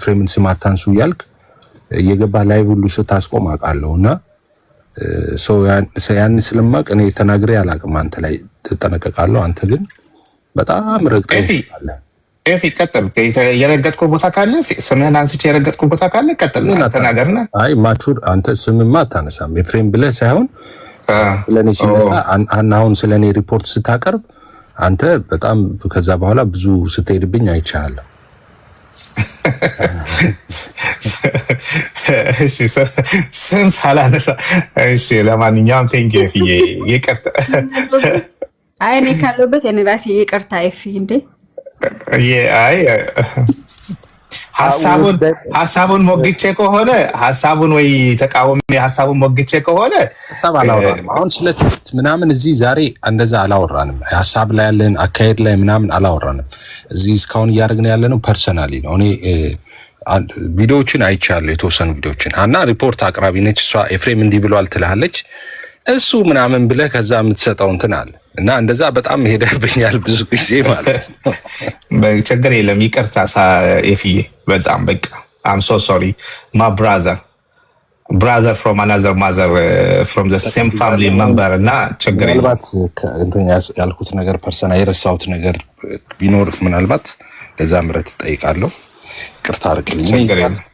[SPEAKER 5] ፍሬምን ስም አታንሱ እያልክ እየገባ ላይ ሁሉ ስታስቆም አውቃለሁ። እና ያን ስለማቅ እኔ ተናግሬ አላውቅም። አንተ ላይ ትጠነቀቃለሁ። አንተ ግን በጣም ረግጠህ
[SPEAKER 6] ኤፊ ቀጥል። የረገጥኩ ቦታ ካለ ስምህን አንስቼ የረገጥኩ ቦታ ካለ ቀጥል ተናገርና።
[SPEAKER 5] አይ ማቹር አንተ ስምማ አታነሳም። ኤፍሬም ብለህ ሳይሆን ስለኔ ሲነሳ አሁን ስለኔ ሪፖርት ስታቀርብ አንተ በጣም ከዛ በኋላ ብዙ ስትሄድብኝ አይቻለሁ።
[SPEAKER 6] እሺ ስም ሳላነሳ እሺ። ለማንኛውም ቴንክ ዩ ኤፊ ይቅርታ።
[SPEAKER 2] አይ እኔ ካለሁበት እኔ ራሴ ይቅርታ ኤፊ እንዴ።
[SPEAKER 6] አይ ሀሳቡን ሞግቼ ከሆነ ሀሳቡን ወይ ተቃውሞ ሀሳቡን ሞግቼ ከሆነ
[SPEAKER 5] ሀሳብ አላወራንም። አሁን ስለ ትምህርት ምናምን እዚህ ዛሬ እንደዛ አላወራንም። ሀሳብ ላይ ያለን አካሄድ ላይ ምናምን አላወራንም። እዚህ እስካሁን እያደረግን ያለነው ፐርሰናሊ ነው። እኔ ቪዲዮዎችን አይቻለሁ፣ የተወሰኑ ቪዲዮዎችን። ሀና ሪፖርት አቅራቢ ነች እሷ። ኤፍሬም እንዲህ ብሏል ትላለች እሱ ምናምን ብለህ ከዛ የምትሰጠው እንትን አለ እና እንደዛ በጣም ሄደብኛል ብዙ ጊዜ ማለት ነው።
[SPEAKER 6] ችግር የለም ይቅርታ ኤፍዬ፣ በጣም በቃ አም ሶ ሶሪ ማ ብራዘር ፍሮም አናዘር ማዘር ፍሮም ዘ ሴም ፋሚሊ መንበር እና ችግር የለም።
[SPEAKER 5] ምናልባት ያልኩት ነገር ፐርሰና የረሳሁት ነገር ቢኖር ምናልባት ለዛ ምረት እጠይቃለሁ። ይቅርታ አድርግልኝ።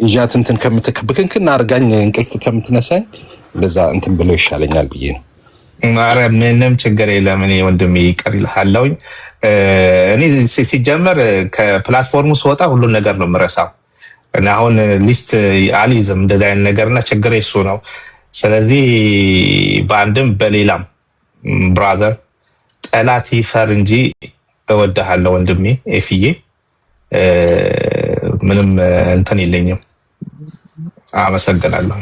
[SPEAKER 5] ይዣት እንትን ከምትከብክንክን አድርጋኝ እንቅልፍ ከምትነሳኝ ለዛ እንትን ብለው ይሻለኛል ብዬ ነው።
[SPEAKER 6] ኧረ ምንም ችግር የለም። እኔ ወንድሜ ይቅር ይልሃለሁኝ። እኔ ሲጀመር ከፕላትፎርሙ ስወጣ ሁሉን ነገር ነው የምረሳው እና አሁን ሊስት አልይዝም እንደዚህ አይነት ነገርና ችግር እሱ ነው። ስለዚህ በአንድም በሌላም ብራዘር ጠላት ይፈር እንጂ እወድሃለሁ ወንድሜ ኤፍዬ። ምንም እንትን የለኝም። አመሰግናለሁ።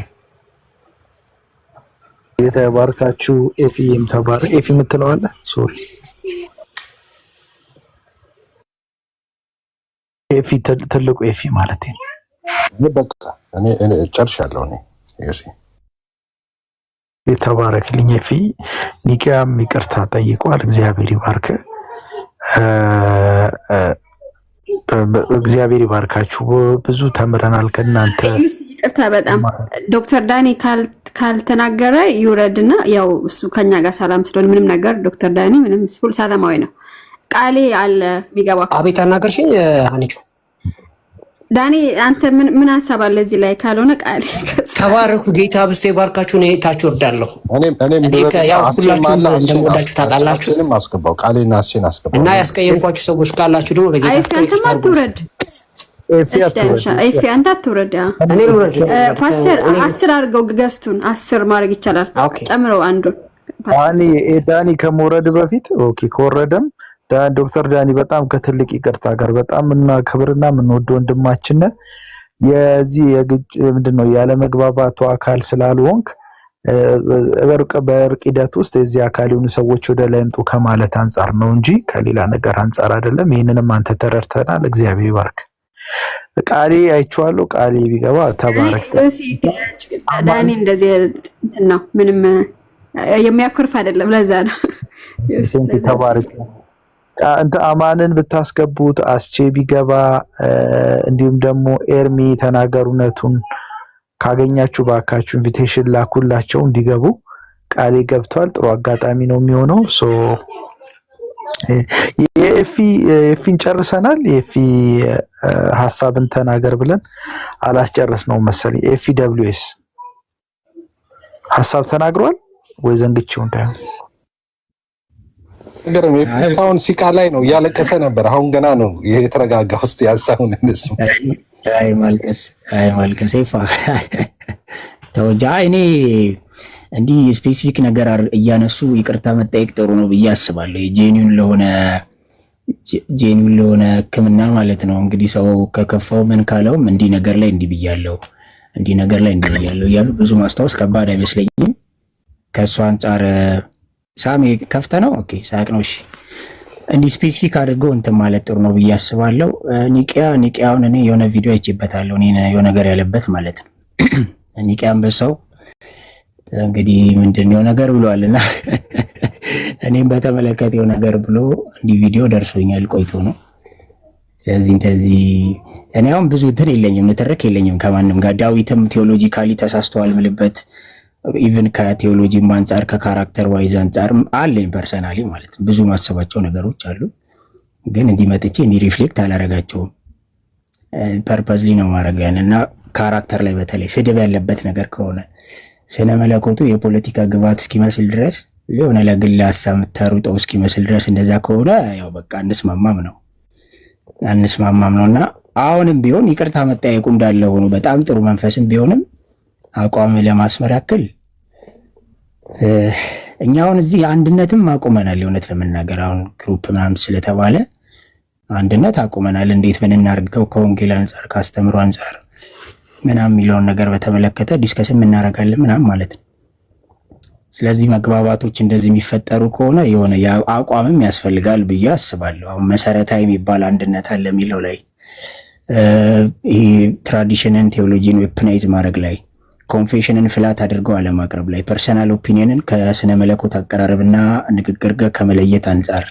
[SPEAKER 1] የተባርካችሁ። ኤፊም ተባረ ኤፊ የምትለዋለ ሶሪ ኤፊ ትልቁ ኤፊ ማለት ነው።
[SPEAKER 5] በቃ እኔ ጨርሻለሁ። እኔ እሺ
[SPEAKER 1] የተባረክልኝ ኤፊ። ኒቂያም ይቅርታ ጠይቋል። እግዚአብሔር ይባርክ። እግዚአብሔር ይባርካችሁ። ብዙ ተምረናል ከእናንተ።
[SPEAKER 2] ይቅርታ በጣም ዶክተር ዳኒ ካልተናገረ ይውረድና ያው እሱ ከኛ ጋር ሰላም ስለሆነ ምንም ነገር ዶክተር ዳኒ ምንም ስፉል ሰላማዊ ነው። ቃሌ አለ ቢገባ።
[SPEAKER 8] አቤት አናገርሽኝ ሀኒቹ።
[SPEAKER 2] ዳኒ አንተ ምን ሐሳብ አለ እዚህ ላይ? ካልሆነ ቃሌ
[SPEAKER 8] ተባረኩ። ጌታ ብስቶ ይባርካችሁ። ነው ታች ወርዳለሁ።
[SPEAKER 5] እኔም
[SPEAKER 8] ያው ሁላችሁም እንደምወዳችሁ ታውቃላችሁ።
[SPEAKER 5] እኔም አስገባው ቃሌና አስቼን አስገባው
[SPEAKER 8] እና ያስቀየምኳችሁ ሰዎች ካላችሁ ደግሞ በጌታ
[SPEAKER 2] ፍቅር አትውረድ። ኤፊ አንተ አትውረድ።
[SPEAKER 8] እኔ ልውረድ።
[SPEAKER 2] ፓስተር 10 አድርገው ገስቱን 10 ማድረግ ይቻላል። ጨምረው አንዱን
[SPEAKER 1] ዳኒ ከመውረድ በፊት ኦኬ ከወረደም ዶክተር ዳኒ በጣም ከትልቅ ይቅርታ ጋር በጣም የምናከብርና የምንወደው ወንድማችን የዚህ ምንድነው ያለ መግባባቱ አካል ስላልሆንክ በእርቅ ሂደት ውስጥ የዚህ አካል የሆኑ ሰዎች ወደ ላይ ምጡ ከማለት አንጻር ነው እንጂ ከሌላ ነገር አንጻር አይደለም። ይህንንም አንተ ተረድተናል። እግዚአብሔር ይባርክ። ቃሌ አይቼዋለሁ። ቃሌ ቢገባ ተባረክ።
[SPEAKER 2] ዳኒ እንደዚህ ነው ምንም የሚያኮርፍ አይደለም። ለዛ ነው
[SPEAKER 1] ተባረክ። አንተ አማንን ብታስገቡት አስቼ ቢገባ እንዲሁም ደግሞ ኤርሚ ተናገሩነቱን ካገኛችሁ ባካችሁ ኢንቪቴሽን ላኩላቸው እንዲገቡ። ቃሌ ገብቷል። ጥሩ አጋጣሚ ነው የሚሆነው። ሶ የኤፊን ጨርሰናል። የኤፊ ሐሳብን ተናገር ብለን አላስጨረስነውም መሰለኝ። ኤፊ ደብሊውኤስ ሐሳብ ተናግሯል ወይ ዘንግቼው እንዳይሆን
[SPEAKER 5] ነገርም የሁን ሲቃ ላይ ነው እያለቀሰ ነበር። አሁን ገና ነው የተረጋጋ ውስጥ ያሳውን እነሱ
[SPEAKER 7] አይ ማልቀስ ይፋ ተወጃ። እኔ እንዲህ ስፔሲፊክ ነገር እያነሱ ይቅርታ መጠየቅ ጥሩ ነው ብዬ አስባለሁ። ጄኒውን ለሆነ ሕክምና ማለት ነው። እንግዲህ ሰው ከከፋው ምን ካለውም እንዲህ ነገር ላይ እንዲህ ብያለሁ እያሉ ብዙ ማስታወስ ከባድ አይመስለኝም። ከእሱ አንጻር ሳሚ ከፍተ ነው ኦኬ ሳቅ ነው። እሺ እንዲህ ስፔሲፊክ አድርገው እንትን ማለት ጥሩ ነው ብዬ አስባለሁ። ኒቂያውን እኔ የሆነ ቪዲዮ አይቼበታለሁ። እኔ የሆነ ነገር ያለበት ማለት ነው። ኒቂያን በሰው እንግዲህ ምንድነው ነገር ብሏልና እኔም በተመለከተ የሆነ ነገር ብሎ እንዲህ ቪዲዮ ደርሶኛል ቆይቶ ነው። ስለዚህ እንደዚህ እኔ አሁን ብዙ እንትን የለኝም ንትርክ የለኝም ከማንም ጋር። ዳዊትም ቴዎሎጂካሊ ተሳስተዋል ምልበት ኢቭን ከቴዎሎጂ አንጻር ከካራክተር ዋይዝ አንጻር አለኝ ፐርሰናሊ ማለት ነው። ብዙ ማሰባቸው ነገሮች አሉ፣ ግን እንዲመጥቼ እንዲ ሪፍሌክት አላረጋቸውም። ፐርፐዝሊ ነው ማድረግ እና ካራክተር ላይ በተለይ ስድብ ያለበት ነገር ከሆነ ስነ መለኮቱ የፖለቲካ ግባት እስኪመስል ድረስ የሆነ ለግል ሀሳብ የምታሩጠው እስኪመስል ድረስ እንደዛ ከሆነ ያው በቃ አንስማማም ነው እና አሁንም ቢሆን ይቅርታ መጠየቁ እንዳለ ሆኖ በጣም ጥሩ መንፈስም ቢሆንም አቋም ለማስመር ያክል እኛ አሁን እዚህ አንድነትም አቁመናል። የእውነት ለመናገር አሁን ግሩፕ ምናምን ስለተባለ አንድነት አቁመናል። እንዴት ምን እናርገው ከወንጌል አንጻር ካስተምሮ አንጻር ምናምን የሚለውን ነገር በተመለከተ ዲስከስም እናደርጋለን ምናምን ማለት ነው። ስለዚህ መግባባቶች እንደዚህ የሚፈጠሩ ከሆነ የሆነ አቋምም ያስፈልጋል ብዬ አስባለሁ። አሁን መሰረታዊ የሚባል አንድነት አለ የሚለው ላይ ይሄ ትራዲሽንን ቴዎሎጂን ዌፕናይዝ ማድረግ ላይ፣ ኮንፌሽንን ፍላት አድርገው አለማቅረብ ላይ፣ ፐርሰናል ኦፒኒየንን ከስነ መለኮት አቀራረብና ንግግር ጋር ከመለየት አንጻር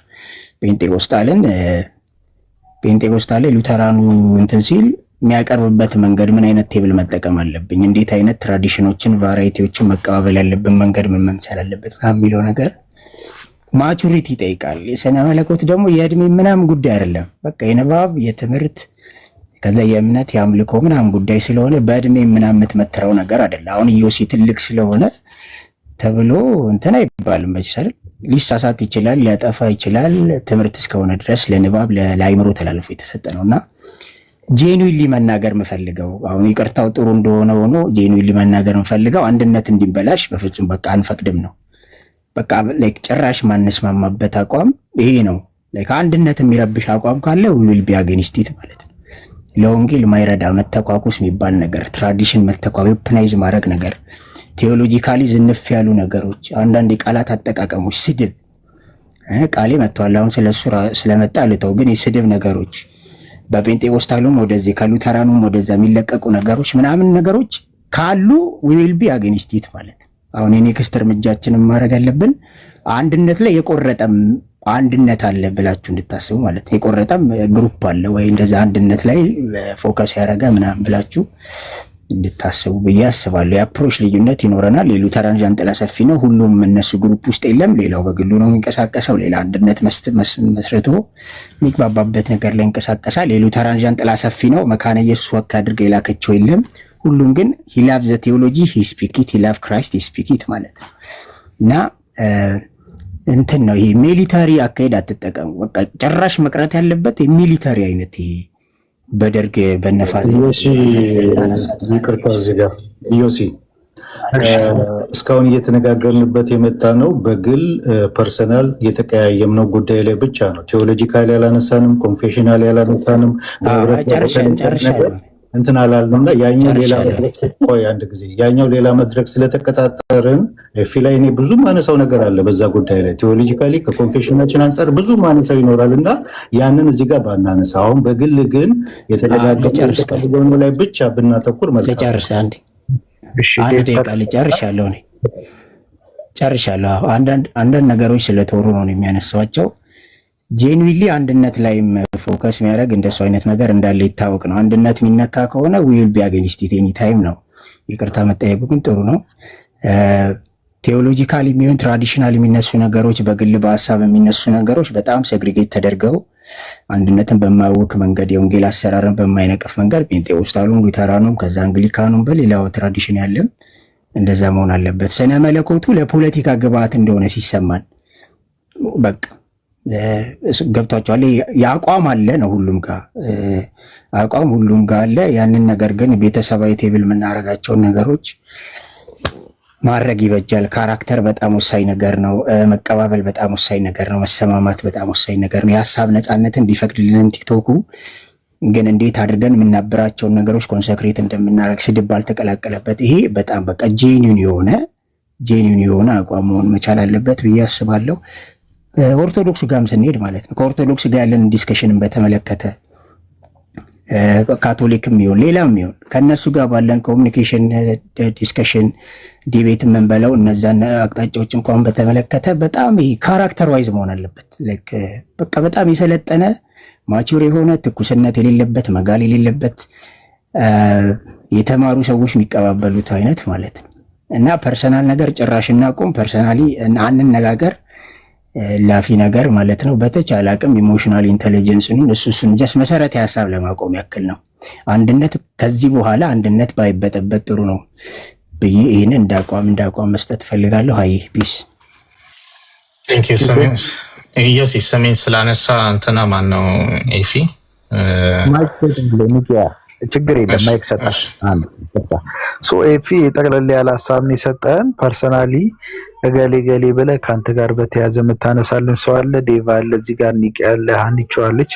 [SPEAKER 7] ጴንጤቆስጣሌ ሉተራኑ እንትን ሲል የሚያቀርብበት መንገድ ምን አይነት ቴብል መጠቀም አለብኝ፣ እንዴት አይነት ትራዲሽኖችን ቫራይቲዎችን መቀባበል ያለብን መንገድ ምን መምሰል አለበት የሚለው ነገር ማቹሪቲ ይጠይቃል። የስነ መለኮት ደግሞ የእድሜ ምናምን ጉዳይ አይደለም። በቃ የንባብ የትምህርት ከዛ የእምነት የአምልኮ ምናምን ጉዳይ ስለሆነ በእድሜ ምናምን የምትመትረው ነገር አይደለም። አሁን ኢዮሲ ትልቅ ስለሆነ ተብሎ እንትን አይባልም። መቼም ሊሳሳት ይችላል፣ ሊያጠፋ ይችላል። ትምህርት እስከሆነ ድረስ ለንባብ ለአይምሮ ተላልፎ የተሰጠ ነውና ጄኑዊንሊ መናገር የምፈልገው አሁን ይቅርታው ጥሩ እንደሆነ ሆኖ ጄኑዊንሊ መናገር የምፈልገው አንድነት እንዲበላሽ በፍጹም በቃ አንፈቅድም ነው። በቃ ላይክ ጭራሽ ማንስማማበት አቋም ይሄ ነው። ላይክ አንድነት የሚረብሽ አቋም ካለ ዊል ቢ አጌንስት ኢት ማለት ነው። ለወንጌል ማይረዳ መተኳኩስ የሚባል ነገር፣ ትራዲሽን ዌፕናይዝ ማድረግ ነገር፣ ቴዎሎጂካሊ ዝንፍ ያሉ ነገሮች፣ አንዳንድ የቃላት አጠቃቀሞች፣ ስድብ ቃሌ መጥቷል። አሁን ስለሱ ስለመጣ ልተው፣ ግን የስድብ ነገሮች በጴንጤቆስታሉም ወደዚህ ከሉተራኑም ወደዛ የሚለቀቁ ነገሮች ምናምን ነገሮች ካሉ ዊል ቢ አጌንስት ኢት ማለት ነው። አሁን የኔክስት እርምጃችንን ማድረግ ያለብን አንድነት ላይ የቆረጠም አንድነት አለ ብላችሁ እንድታስቡ ማለት ነው። የቆረጠም ግሩፕ አለ ወይ እንደዛ አንድነት ላይ ፎከስ ያደረገ ምናምን ብላችሁ እንድታስቡ ብዬ አስባለሁ። የአፕሮች ልዩነት ይኖረናል። የሉተራን ዣንጥላ ሰፊ ነው። ሁሉም እነሱ ግሩፕ ውስጥ የለም። ሌላው በግሉ ነው የሚንቀሳቀሰው። ሌላ አንድነት መስርቶ የሚግባባበት ነገር ላይ ይንቀሳቀሳል። የሉተራን ዣንጥላ ሰፊ ነው። መካነ ኢየሱስ ወክ አድርገ የላከችው የለም። ሁሉም ግን ሂላቭ ዘ ቴዎሎጂ ሂስፒኪት ሂላቭ ክራይስት ሂስፒኪት ማለት ነው። እና እንትን ነው ይሄ ሚሊታሪ አካሄድ አትጠቀሙ። በቃ ጭራሽ መቅረት ያለበት የሚሊታሪ አይነት ይሄ በደርግ በነፋዝ
[SPEAKER 3] ይቅርታ እዚህ ጋር ኢዮሲ እስካሁን እየተነጋገርንበት የመጣ ነው በግል ፐርሰናል የተቀያየምነው ጉዳይ ላይ ብቻ ነው። ቴዎሎጂካል ያላነሳንም፣ ኮንፌሽናል ያላነሳንም እንትን አላልንምና ያኛው ሌላ መድረክ ቆይ አንድ ጊዜ ያኛው ሌላ መድረክ ስለተቀጣጠርን ኤፊ ላይ እኔ ብዙ ማነሳው ነገር አለ በዛ ጉዳይ ላይ ቴዎሎጂካሊ ከኮንፌሽናችን አንፃር ብዙ ማነሳው ይኖራልና ያንን እዚህ ጋር ባናነሳ አሁን በግል ግን የተነጋገርነው ላይ ብቻ ብናተኩር መልካም።
[SPEAKER 7] ልጨርስ አንዴ አንድ ደቂቃ ልጨርሻለሁ። እኔ ጨርሻለሁ። አንዳንድ ነገሮች ስለተወሩ ነው የሚያነሳቸው። ጄንዊሊ አንድነት ላይም ፎከስ የሚያደርግ እንደሱ አይነት ነገር እንዳለ ይታወቅ ነው። አንድነት የሚነካ ከሆነ ዊል ቢ አጌንስት ኢት ኤኒ ታይም ነው። ይቅርታ መጠየቁ ግን ጥሩ ነው። ቴዎሎጂካል የሚሆን ትራዲሽናል የሚነሱ ነገሮች፣ በግል በሀሳብ የሚነሱ ነገሮች በጣም ሴግሪጌት ተደርገው አንድነትን በማያውክ መንገድ፣ የወንጌል አሰራርን በማይነቀፍ መንገድ ጴንጤቆስታሉም፣ ሉተራኑም ከዛ አንግሊካኑም በሌላው ትራዲሽን ያለም እንደዛ መሆን አለበት። ስነ መለኮቱ ለፖለቲካ ግብአት እንደሆነ ሲሰማን በቃ ገብቷቸዋል። የአቋም አለ ነው ሁሉም ጋር አቋም ሁሉም ጋር አለ። ያንን ነገር ግን ቤተሰባዊ ቴብል የምናደርጋቸውን ነገሮች ማድረግ ይበጃል። ካራክተር በጣም ወሳኝ ነገር ነው። መቀባበል በጣም ወሳኝ ነገር ነው። መሰማማት በጣም ወሳኝ ነገር ነው። የሀሳብ ነፃነትን ቢፈቅድልን ቲክቶኩ ግን እንዴት አድርገን የምናብራቸውን ነገሮች ኮንሰክሬት እንደምናደርግ ስድብ ባልተቀላቀለበት ይሄ በጣም በቃ ጄኒውን የሆነ አቋም መሆን መቻል አለበት ብዬ አስባለሁ። ኦርቶዶክስ ጋርም ስንሄድ ማለት ነው ከኦርቶዶክስ ጋር ያለን ዲስከሽንን በተመለከተ ካቶሊክም ይሁን ሌላም ይሁን ከእነሱ ጋር ባለን ኮሚኒኬሽን ዲስከሽን ዲቤት የምንበለው እነዛን አቅጣጫዎች እንኳን በተመለከተ በጣም ካራክተር ዋይዝ መሆን አለበት። በቃ በጣም የሰለጠነ ማቹር የሆነ ትኩስነት የሌለበት መጋል የሌለበት የተማሩ ሰዎች የሚቀባበሉት አይነት ማለት ነው። እና ፐርሰናል ነገር ጭራሽ እናቁም። ፐርሰናሊ አንነጋገር ላፊ ነገር ማለት ነው። በተቻለ አቅም ኢሞሽናል ኢንቴሊጀንስን እሱን ጀስት መሰረታዊ ሀሳብ ለማቆም ያክል ነው። አንድነት ከዚህ በኋላ አንድነት ባይበጠበጥ ጥሩ ነው ብዬ ይህን እንዳቋም መስጠት ፈልጋለሁ። ሀይ ፒስ
[SPEAKER 6] ቴንክ ዩ ኢዮሲ ሰሜን ስላነሳ እንትና ማን ነው ኤፊ
[SPEAKER 1] ማይክ ሚዲያ ችግር የለም ማይክ ሰጣ ሶ ኤፊ ጠቅለል ያለ ሀሳብ የሰጠን ፐርሰናሊ ገሌ ብለህ ከአንተ ጋር በተያዘ የምታነሳልን ሰው አለ። ዴቫ አለ እዚህ ጋር ኒቅ ያለ ሀኒቾ አለች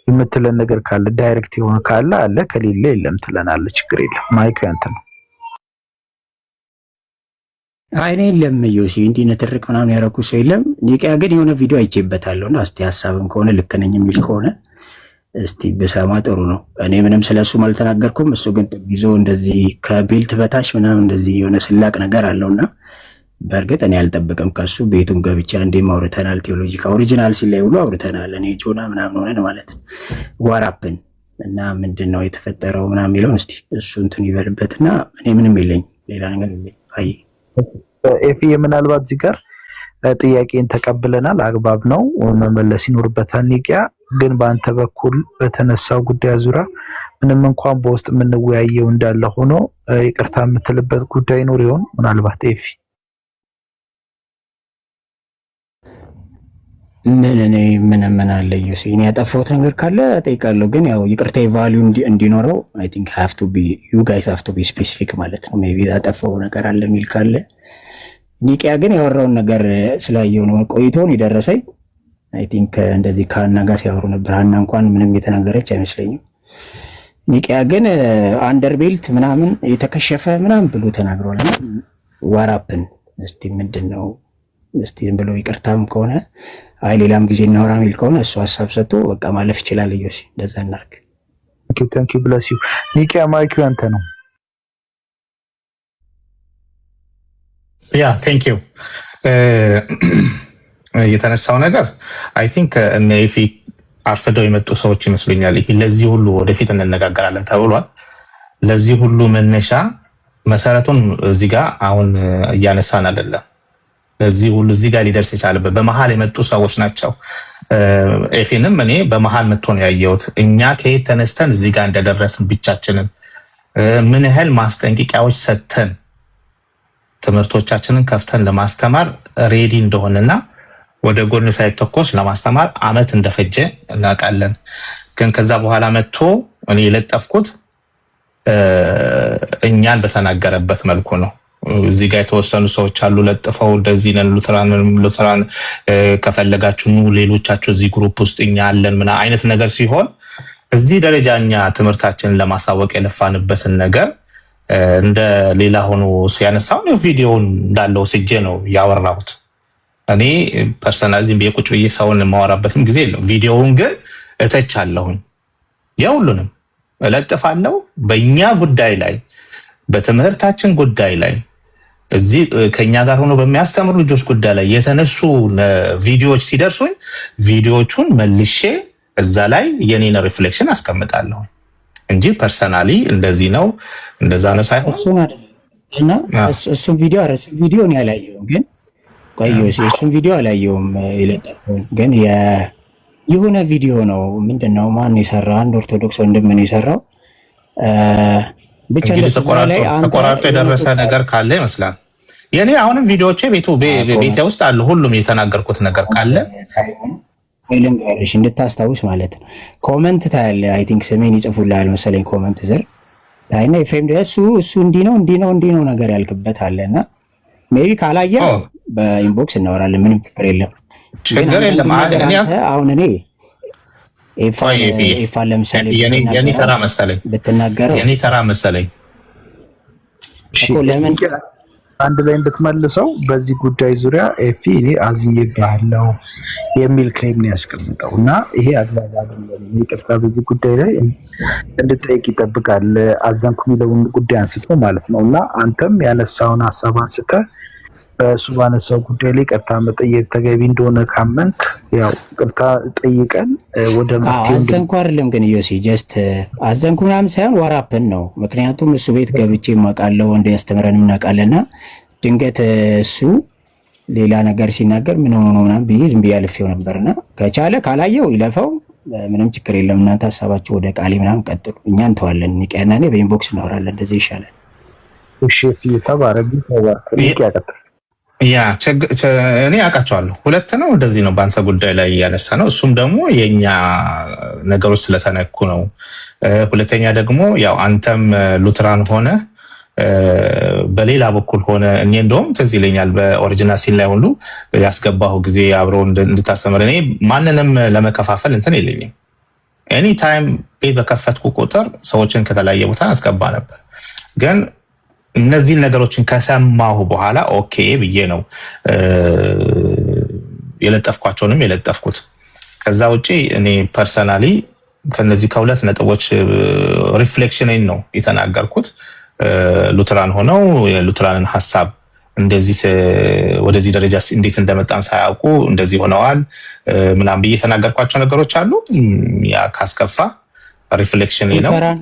[SPEAKER 1] የምትለን ነገር ካለ ዳይሬክት የሆነ ካለ አለ ከሌለ የለም ትለናለህ። ችግር የለም ማይክ ያንተ ነው።
[SPEAKER 7] አይኔ የለም ዮሲ እንዲህ ንትርክ ምናምን ያደረኩ ሰው የለም። ኒቂያ ግን የሆነ ቪዲዮ አይቼበታለሁና እስቲ ሀሳብም ከሆነ ልክ ነኝ የሚል ከሆነ እስቲ ብሰማ ጥሩ ነው። እኔ ምንም ስለሱ አልተናገርኩም። እሱ ግን ይዞ እንደዚህ ከቤልት በታች ምናምን እንደዚህ የሆነ ስላቅ ነገር አለውና በእርግጥ እኔ አልጠብቅም ከሱ። ቤቱም ገብቻ እንዴም አውርተናል። ቴዎሎጂካ ኦሪጂናል ሲላይ ሁሉ አውርተናል። እኔ ጆና ምናምን ሆነን ማለት ዋራፕን እና ምንድነው የተፈጠረው ምናምን የሚለውን እስቲ እሱ እንትን ይበልበትና እኔ ምንም የለኝ ሌላ ነገር የለኝ። አይ
[SPEAKER 1] ኤፊ ምናልባት እዚህ ጋር ጥያቄን ተቀብለናል። አግባብ ነው መመለስ ይኖርበታል። ኒቂያ ግን በአንተ በኩል በተነሳው ጉዳይ ዙሪያ ምንም እንኳን በውስጥ የምንወያየው እንዳለ ሆኖ ይቅርታ የምትልበት ጉዳይ ኖር ይሆን? ምናልባት ኤፊ
[SPEAKER 7] ምን አለ ዩሲ እኔ ያጠፋሁት ነገር ካለ እጠይቃለሁ። ግን ያው ይቅርታ ቫልዩ እንዲኖረው አይ ቲንክ ሃቭ ቱ ቢ ዩ ጋይስ ሃቭ ቱ ቢ ስፔሲፊክ ማለት ነው። ሜቢ ያጠፋው ነገር አለ የሚል ካለ ኒቂያ ግን ያወራውን ነገር ስላየው ነው ቆይቶን ይደረሰኝ። አይ ቲንክ እንደዚህ ከሀና ጋር ሲያወሩ ነበር። ሀና እንኳን ምንም የተናገረች አይመስለኝም። ኒቂያ ግን አንደርቤልት ምናምን የተከሸፈ ምናምን ብሎ ተናግሯል። ዋራፕን እስቲ ምንድነው እስቲ ብሎ ይቅርታም ከሆነ አይ ሌላም ጊዜ እናወራ የሚል ከሆነ እሱ ሀሳብ ሰጥቶ በቃ ማለፍ ይችላል። እዮሲ እንደዛ እናርግ።
[SPEAKER 1] ታንክ ዩ ብለስ ዩ ኒቂያ ማይኩ አንተ ነው።
[SPEAKER 6] ያ ቴንክ ዩ የተነሳው ነገር አይ ቲንክ እነ ኤፊ አርፍደው የመጡ ሰዎች ይመስሉኛል። ይሄ ለዚህ ሁሉ ወደፊት እንነጋገራለን ተብሏል። ለዚህ ሁሉ መነሻ መሰረቱን እዚህ ጋር አሁን እያነሳን አይደለም። ለዚህ ሁሉ እዚህ ጋር ሊደርስ የቻለበት በመሃል የመጡ ሰዎች ናቸው። ኤፊንም እኔ በመሃል መጥቶ ነው ያየሁት። እኛ ከየት ተነስተን እዚህ ጋር እንደደረስን ብቻችንን ምን ያህል ማስጠንቀቂያዎች ሰጥተን ትምህርቶቻችንን ከፍተን ለማስተማር ሬዲ እንደሆነና ወደ ጎን ሳይተኮስ ለማስተማር አመት እንደፈጀ እናውቃለን። ግን ከዛ በኋላ መጥቶ እኔ የለጠፍኩት እኛን በተናገረበት መልኩ ነው። እዚህ ጋር የተወሰኑ ሰዎች አሉ ለጥፈው እንደዚህ ነን ሉተራን ከፈለጋችሁ ኑ ሌሎቻችሁ እዚህ ግሩፕ ውስጥ እኛ አለን ምና አይነት ነገር ሲሆን እዚህ ደረጃኛ ትምህርታችንን ለማሳወቅ የለፋንበትን ነገር እንደ ሌላ ሆኖ ሲያነሳው ነው ቪዲዮውን እንዳለው ስጄ ነው ያወራሁት። እኔ ፐርሰናሊ ቢቁጭ ብዬ ሰውን ማወራበትም ጊዜ የለም። ቪዲዮውን ግን እተቻለሁኝ የሁሉንም እለጥፋለሁ። በእኛ ጉዳይ ላይ በትምህርታችን ጉዳይ ላይ እዚህ ከኛ ጋር ሆኖ በሚያስተምሩ ልጆች ጉዳይ ላይ የተነሱ ቪዲዮዎች ሲደርሱኝ ቪዲዮዎቹን መልሼ እዛ ላይ የኔን ሪፍሌክሽን አስቀምጣለሁ እንጂ ፐርሰናሊ እንደዚህ ነው እንደዛ ነው ሳይሆን
[SPEAKER 7] እሱን አይደለም። እና እሱን ቪዲዮ ነው ያላየው። ግን ቆይዮስ እሱን ቪዲዮ አላየውም። ይለጣው ግን የሆነ ቪዲዮ ነው። ምንድነው ማን የሰራው? አንድ ኦርቶዶክስ ወንድም ነው የሰራው። ብቻ ላይ
[SPEAKER 6] ተቆራርጦ የደረሰ ነገር ካለ ይመስላል። የኔ አሁንም ቪዲዮዎቼ ቤቴ ውስጥ አሉ። ሁሉም የተናገርኩት ነገር ካለ
[SPEAKER 7] ፌሊንግ ጋርሽ እንድታስታውስ ማለት ነው። ኮሜንት ታያለ። አይ ቲንክ ስሜን ይጽፉልሃል መሰለኝ ኮሜንት ዘር ታይና ኤፍሬም እሱ እንዲህ ነው ነገር ያልክበት አለና ሜቢ ካላየ በኢንቦክስ እናወራለን። ምንም ችግር የለም። አሁን እኔ ኤፋ ለምሳሌ
[SPEAKER 6] የኔ ተራ መሰለኝ
[SPEAKER 7] ብትናገረው
[SPEAKER 6] የኔ ተራ መሰለኝ
[SPEAKER 7] እኮ ለምን
[SPEAKER 1] አንድ ላይ እንድትመልሰው በዚህ ጉዳይ ዙሪያ ኤፊ እኔ አዝኜብሃለሁ የሚል ክሌም ነው ያስቀምጠው እና ይሄ አግባብ አይደለም። ይቅርታ በዚህ ጉዳይ ላይ እንድጠይቅ ይጠብቃል። አዘንኩ የሚለውን ጉዳይ አንስቶ ማለት ነው እና አንተም ያነሳውን ሀሳብ አንስተህ በእሱ ባነሳው ጉዳይ ላይ ይቅርታ መጠየቅ ተገቢ እንደሆነ ካመንክ ያው ይቅርታ ጠይቀን ወደ
[SPEAKER 7] አዘንኩ አይደለም። ግን ዮሲ ጀስት አዘንኩ ምናምን ሳይሆን ዋራፕን ነው። ምክንያቱም እሱ ቤት ገብቼ ማቃለው እንደ ያስተምረን እናቃለና ድንገት እሱ ሌላ ነገር ሲናገር ምን ሆኖ ነው ምናምን ብዬ ዝም ብዬ አልፌው ነበርና ከቻለ ካላየው ይለፈው፣ ምንም ችግር የለም። እናንተ ሀሳባችሁ ወደ ቃሌ ምናምን ቀጥሉ፣ እኛ እንተዋለን። ኒቂያና እኔ በኢንቦክስ እናወራለን። እንደዚህ ይሻላል።
[SPEAKER 1] እሺ ተባረክ ኒቂያ ቀጥል።
[SPEAKER 6] ያ እኔ አውቃቸዋለሁ። ሁለት ነው እንደዚህ ነው በአንተ ጉዳይ ላይ ያነሳ ነው። እሱም ደግሞ የኛ ነገሮች ስለተነኩ ነው። ሁለተኛ ደግሞ ያው አንተም ሉትራን ሆነ በሌላ በኩል ሆነ እኔ እንደውም ትዝ ይለኛል በኦሪጂናል ሲን ላይ ሁሉ ያስገባው ጊዜ አብረው እንድታስተምር እኔ ማንንም ለመከፋፈል እንትን የለኝም። ኤኒ ታይም ቤት በከፈትኩ ቁጥር ሰዎችን ከተለያየ ቦታ አስገባ ነበር። ግን እነዚህ ነገሮችን ከሰማሁ በኋላ ኦኬ ብዬ ነው የለጠፍኳቸውንም የለጠፍኩት። ከዛ ውጪ እኔ ፐርሰናሊ ከነዚህ ከሁለት ነጥቦች ሪፍሌክሽንን ነው የተናገርኩት። ሉተራን ሆነው የሉተራንን ሐሳብ እንደዚህ ወደዚህ ደረጃ እንዴት እንደመጣን ሳያውቁ እንደዚህ ሆነዋል ምናምን ብዬ የተናገርኳቸው ነገሮች አሉ። ያ ካስከፋ ሪፍሌክሽን ነው።
[SPEAKER 7] ሉተራን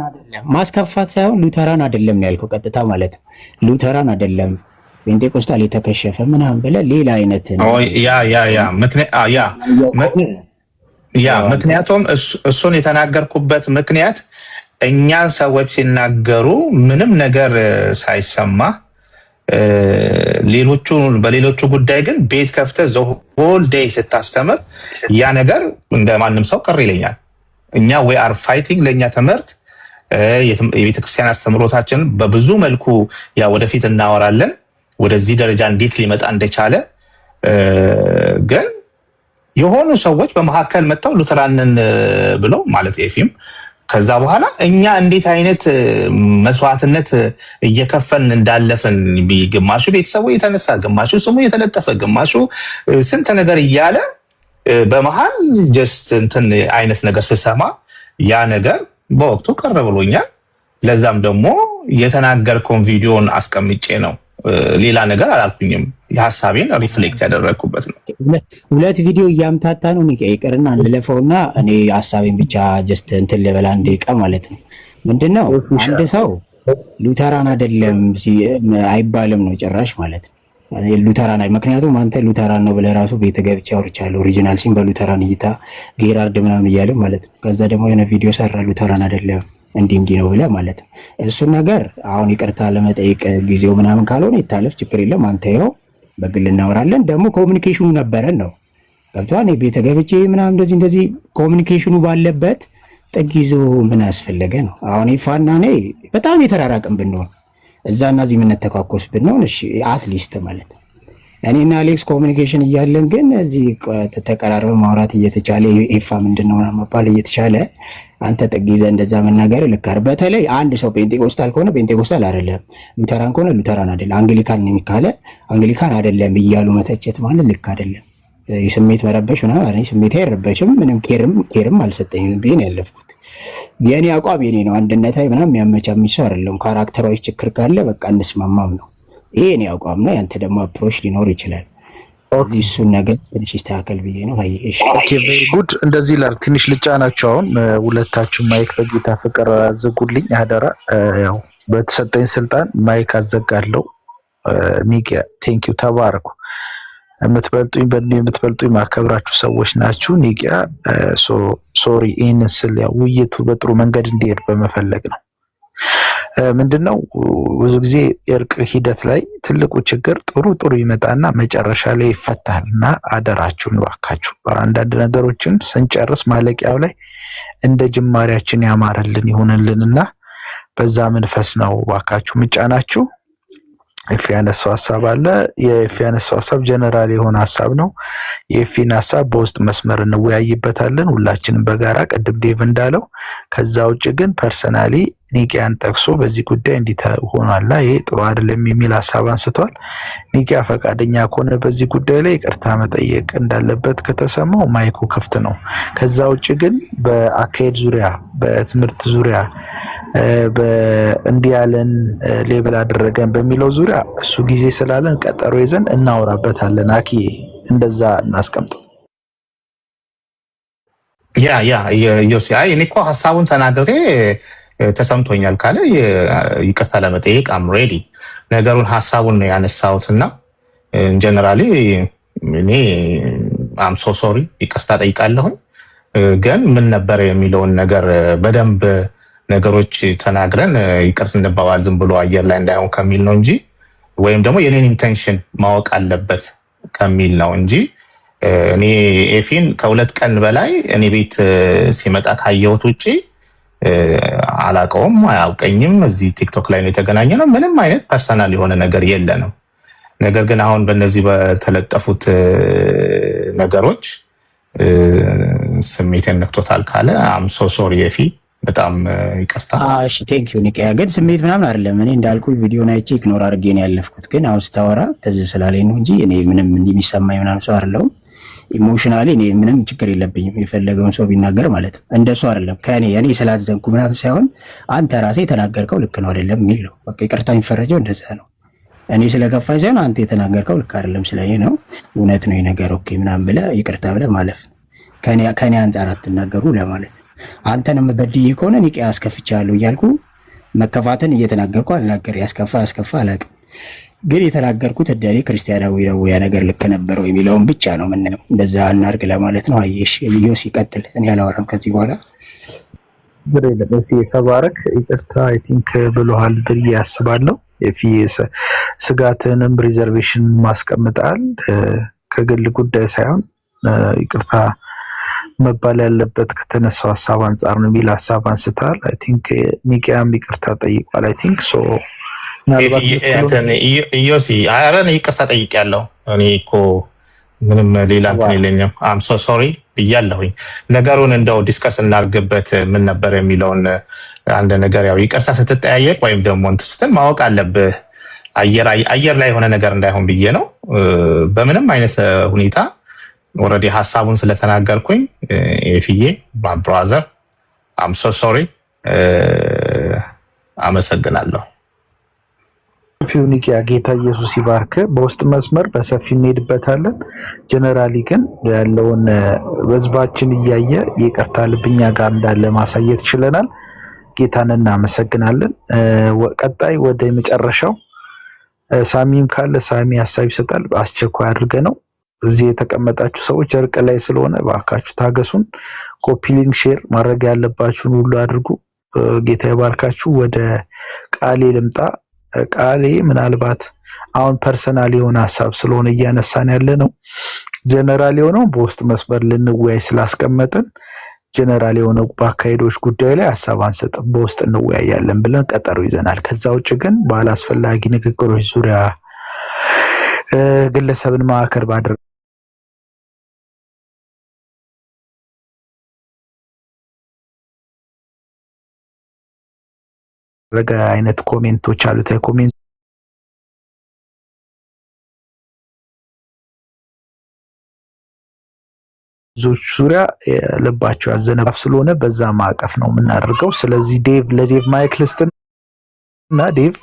[SPEAKER 7] አይደለም ማስከፋት ሳይሆን ሉተራን አይደለም ያልከው ቀጥታ ማለት ነው። ሉተራን አይደለም ፔንቴኮስታል የተከሸፈ ምናምን ብለህ ሌላ አይነት ነው። ምክንያቱም እሱን የተናገርኩበት ምክንያት እኛን ሰዎች ሲናገሩ ምንም ነገር ሳይሰማ በሌሎቹ ጉዳይ ግን ቤት ከፍተህ ዘ ሆል ዴይ ስታስተምር ያ ነገር እንደማንም ሰው ቅር ይለኛል። እኛ we are fighting ለኛ ትምህርት የቤተክርስቲያን አስተምሮታችን በብዙ መልኩ ያ ወደፊት እናወራለን ወደዚህ ደረጃ እንዴት ሊመጣ እንደቻለ ግን የሆኑ ሰዎች በመሐከል መጣው ሉተራንን ብለው ማለት ኤፊም ከዛ በኋላ እኛ እንዴት አይነት መስዋዕትነት እየከፈልን እንዳለፈን ግማሹ ቤተሰቡ የተነሳ ግማሹ ስሙ የተለጠፈ ግማሹ ስንት ነገር እያለ በመሃል ጀስት እንትን አይነት ነገር ስሰማ ያ ነገር በወቅቱ ቀረ ብሎኛል። ለዛም ደግሞ የተናገርኩን ቪዲዮን አስቀምጬ ነው ሌላ ነገር አላልኩኝም። የሐሳቤን ሪፍሌክት ያደረኩበት ነው። ሁለት ቪዲዮ እያምታታ ነው ይቀርና አንለፈውና እኔ ሐሳቤን ብቻ ጀስት እንትን ልበላ እንደይቃ ማለት ነው። ምንድነው አንድ ሰው ሉተራን አይደለም አይባልም ነው ጭራሽ ማለት ነው። ሉተራን ምክንያቱም አንተ ሉተራን ነው ብለህ ራሱ ቤተ ገብቼ አውርቻለሁ። ኦሪጂናል ሲም በሉተራን እይታ ጌራርድ ምናምን እያለ ማለት ነው። ከዛ ደግሞ የሆነ ቪዲዮ ሰራ ሉተራን አይደለም እንዲህ ነው ብለህ ማለት ነው። እሱን ነገር አሁን ይቅርታ ለመጠየቅ ጊዜው ምናምን ካልሆነ ይታለፍ ችግር የለም። አንተ ይኸው በግል እናወራለን። ደግሞ ኮሚኒኬሽኑ ነበረን ነው ገብቶሃል። ቤተ ገብቼ ምናምን እንደዚህ ኮሚኒኬሽኑ ባለበት ጥግ ይዞ ምን አስፈለገ ነው። አሁን ይፋና እኔ በጣም የተራራቅን ብንሆን እዛና እዚህ የምንተካኮስ ብንሆን እሺ አትሊስት ማለት ነው። እኔና አሌክስ ኮሚኒኬሽን እያለን ግን እዚህ ተቀራርበ ማውራት እየተቻለ ይፋ ምንድነው መባል እየተቻለ አንተ ጥግ ይዘህ እንደዛ መናገር ልክ አይደል። በተለይ አንድ ሰው ፔንቴኮስታል ከሆነ ፔንቴኮስታል አይደለም፣ ሉተራን ከሆነ ሉተራን አይደለም፣ አንግሊካን ነኝ ካለ አንግሊካን አይደለም እያሉ መተቸት ማለት ልክ አይደለም። የስሜት መረበሽ ነው። እኔ ስሜት አይረበሽም፣ ምንም ኬርም አልሰጠኝም ብዬ ነው ያለፍኩት። የኔ አቋም የኔ ነው። አንድነት ላይ ምናምን የሚያመቻምች ሰው አይደለም። ካራክተራዊ ችግር ካለ በቃ እንስማማም ነው። ይሄ የኔ አቋም ነው። ያንተ ደግሞ አፕሮች ሊኖር ይችላል። እሱን ነገር ትንሽ ይስተካከል ብዬ ነው።
[SPEAKER 1] ኦኬ ቬሪ ጉድ። እንደዚህ ላድርግ፣ ትንሽ ልጫናቸው። አሁን ሁለታችሁ ማይክ በጌታ ፍቅር አዘጉልኝ አደራ። ያው በተሰጠኝ ስልጣን ማይክ አዘጋለሁ። ኒቂያ ቴንክ ዩ ተባረኩ። የምትበልጡኝ ማከብራችሁ ሰዎች ናችሁ። ኒቂያ ሶሪ ይህንን ስል ያው ውይይቱ በጥሩ መንገድ እንዲሄድ በመፈለግ ነው። ምንድነው ብዙ ጊዜ የእርቅ ሂደት ላይ ትልቁ ችግር ጥሩ ይመጣና መጨረሻ ላይ ይፈታልና አደራችሁን እባካችሁ አንዳንድ ነገሮችን ስንጨርስ ማለቂያው ላይ እንደ ጅማሬያችን ያማረልን ይሁንልንና በዛ መንፈስ ነው እባካችሁ ምጫናችሁ። የፊያነሳው ሐሳብ አለ። የፊያነሳው ሐሳብ ጀነራል የሆነ ሐሳብ ነው። የፊን ሐሳብ በውስጥ መስመር እንወያይበታለን ሁላችንም በጋራ ቅድም ዴቭ እንዳለው። ከዛ ውጭ ግን ፐርሰናሊ ኒቂያን ጠቅሶ በዚህ ጉዳይ እንዲህ ሆኗልና ይሄ ጥሩ አይደለም የሚል ሐሳብ አንስቷል። ኒቂያ ፈቃደኛ ከሆነ በዚህ ጉዳይ ላይ ይቅርታ መጠየቅ እንዳለበት ከተሰማው ማይኩ ክፍት ነው። ከዛ ውጭ ግን በአካሄድ ዙሪያ በትምህርት ዙሪያ እንዲህ ያለን ሌብል አደረገን በሚለው ዙሪያ እሱ ጊዜ ስላለን ቀጠሮ ይዘን እናወራበታለን። አኪ እንደዛ እናስቀምጠው።
[SPEAKER 6] ዮሲአይ እኔ እኮ ሐሳቡን ተናግሬ ተሰምቶኛል ካለ ይቅርታ ለመጠየቅ አም ሬዲ። ነገሩን ሐሳቡን ነው ያነሳሁትና ጀነራሊ እኔ አም ሶ ሶሪ ይቅርታ ጠይቃለሁ። ግን ምን ነበር የሚለውን ነገር በደንብ ነገሮች ተናግረን ይቅርታ እንባባል ዝም ብሎ አየር ላይ እንዳይሆን ከሚል ነው እንጂ ወይም ደግሞ የኔን ኢንቴንሽን ማወቅ አለበት ከሚል ነው እንጂ እኔ ኤፊን ከሁለት ቀን በላይ እኔ ቤት ሲመጣ ካየሁት ውጪ አላቀውም፣ አያውቀኝም። እዚህ ቲክቶክ ላይ ነው የተገናኘነው። ምንም አይነት ፐርሰናል የሆነ ነገር የለንም። ነገር ግን አሁን በእነዚህ በተለጠፉት ነገሮች ስሜቴን ነክቶታል ካለ አም ሶ ሶሪ ኤፊ በጣም ይቅርታ።
[SPEAKER 7] እሺ ቴንክ ዩ ኒቂያ። ግን ስሜት ምናምን አይደለም። እኔ እንዳልኩ ቪዲዮን አይቼ ኢግኖር አድርጌ ነው ያለፍኩት። ግን አሁን ስታወራ ትዝ ስላለኝ ነው እንጂ እኔ ምንም እንደሚሰማኝ ምናምን ሰው አይደለሁም። ኢሞሽናሊ እኔ ምንም ችግር የለብኝም የፈለገውን ሰው ቢናገር ማለት ነው። እንደሱ አይደለም እኔ ስላዘንኩ ምናምን ሳይሆን አንተ ራስህ የተናገርከው ልክ ነው አይደለም የሚል ነው። በቃ ይቅርታ የሚፈረጀው እንደዛ ነው። እኔ ስለከፋኝ ሳይሆን አንተ የተናገርከው ልክ አይደለም ስለኔ ነው እውነት ነው የነገር ኦኬ ምናምን ብለህ ይቅርታ ብለህ ማለፍ ከኔ አንጻር አትናገሩ ለማለት ነው። አንተንም በድዬ ከሆነ ኒቄ አስከፍቻለሁ እያልኩ መከፋትን እየተናገርኩ አልናገር ያስከፋ አላውቅም። ግን የተናገርኩት እንደኔ ክርስቲያናዊ ነው ያ ነገር ልክ ነበረው የሚለውን ብቻ ነው ምንነው እንደዛ እናርግ ለማለት ነው። አየሽ ኢዮስ ይቀጥል። እኔ አላወራም ከዚህ በኋላ
[SPEAKER 1] ብሬለ ተባረክ። ይቅርታ አይ ቲንክ ብሎሃል ብዬ አስባለሁ። ስጋትንም ሪዘርቬሽን ማስቀምጣል ከግል ጉዳይ ሳይሆን ይቅርታ መባል ያለበት ከተነሳው ሐሳብ አንፃር ነው የሚል ሐሳብ አንስታል። አይ ቲንክ ኒቂያም ይቅርታ ጠይቋል። አይ ቲንክ ሶ
[SPEAKER 6] ኢዮሲ አረን ይቅርታ ጠይቄያለሁ። እኔ እኮ ምንም ሌላ እንትን የለኝም። አም ሶ ሶሪ ብያለሁኝ። ነገሩን እንደው ዲስከስ እናርግበት ምን ነበር የሚለውን አንድ ነገር ያው ይቅርታ ስትጠያየቅ ወይም ደግሞ እንትን ስትል ማወቅ አለብህ አየር ላይ የሆነ ነገር እንዳይሆን ብዬ ነው። በምንም አይነት ሁኔታ ኦልሬዲ ሐሳቡን ስለተናገርኩኝ ኤፍዬ ብራዘር አም ሶ ሶሪ አመሰግናለሁ።
[SPEAKER 1] ፊውኒኪያ ጌታ ኢየሱስ ይባርክ። በውስጥ መስመር በሰፊ እንሄድበታለን። ጀነራሊ ግን ያለውን በህዝባችን እያየ ይቅርታ ልብኛ ጋር እንዳለ ማሳየት ችለናል። ጌታን እናመሰግናለን። ቀጣይ ወደ መጨረሻው ሳሚም ካለ ሳሚ ሐሳብ ይሰጣል። አስቸኳይ አድርገ ነው እዚህ የተቀመጣችሁ ሰዎች እርቅ ላይ ስለሆነ ባካችሁ ታገሱን። ኮፒ ሊንክ ሼር ማድረግ ያለባችሁን ሁሉ አድርጉ። ጌታ ይባርካችሁ። ወደ ቃሌ ልምጣ። ቃሌ ምናልባት አሁን ፐርሰናል የሆነ ሐሳብ ስለሆነ እያነሳን ያለ ነው። ጀነራል የሆነው በውስጥ መስመር ልንወያይ ስላስቀመጥን ጀነራል የሆነው በአካሄዶች ጉዳይ ላይ ሐሳብ አንሰጥም፣ በውስጥ እንወያያለን ብለን ቀጠሮ ይዘናል። ከዛ ውጭ ግን ባላስፈላጊ ንግግሮች ዙሪያ ግለሰብን ማዕከል ባደረገ አይነት ኮሜንቶች አሉት። ኮሜንቶች ዙሪያ ልባቸው ያዘነባፍ ስለሆነ በዛ ማዕቀፍ ነው የምናደርገው። ስለዚህ ለዴቭ ማይክ ልስጥና ዴቭ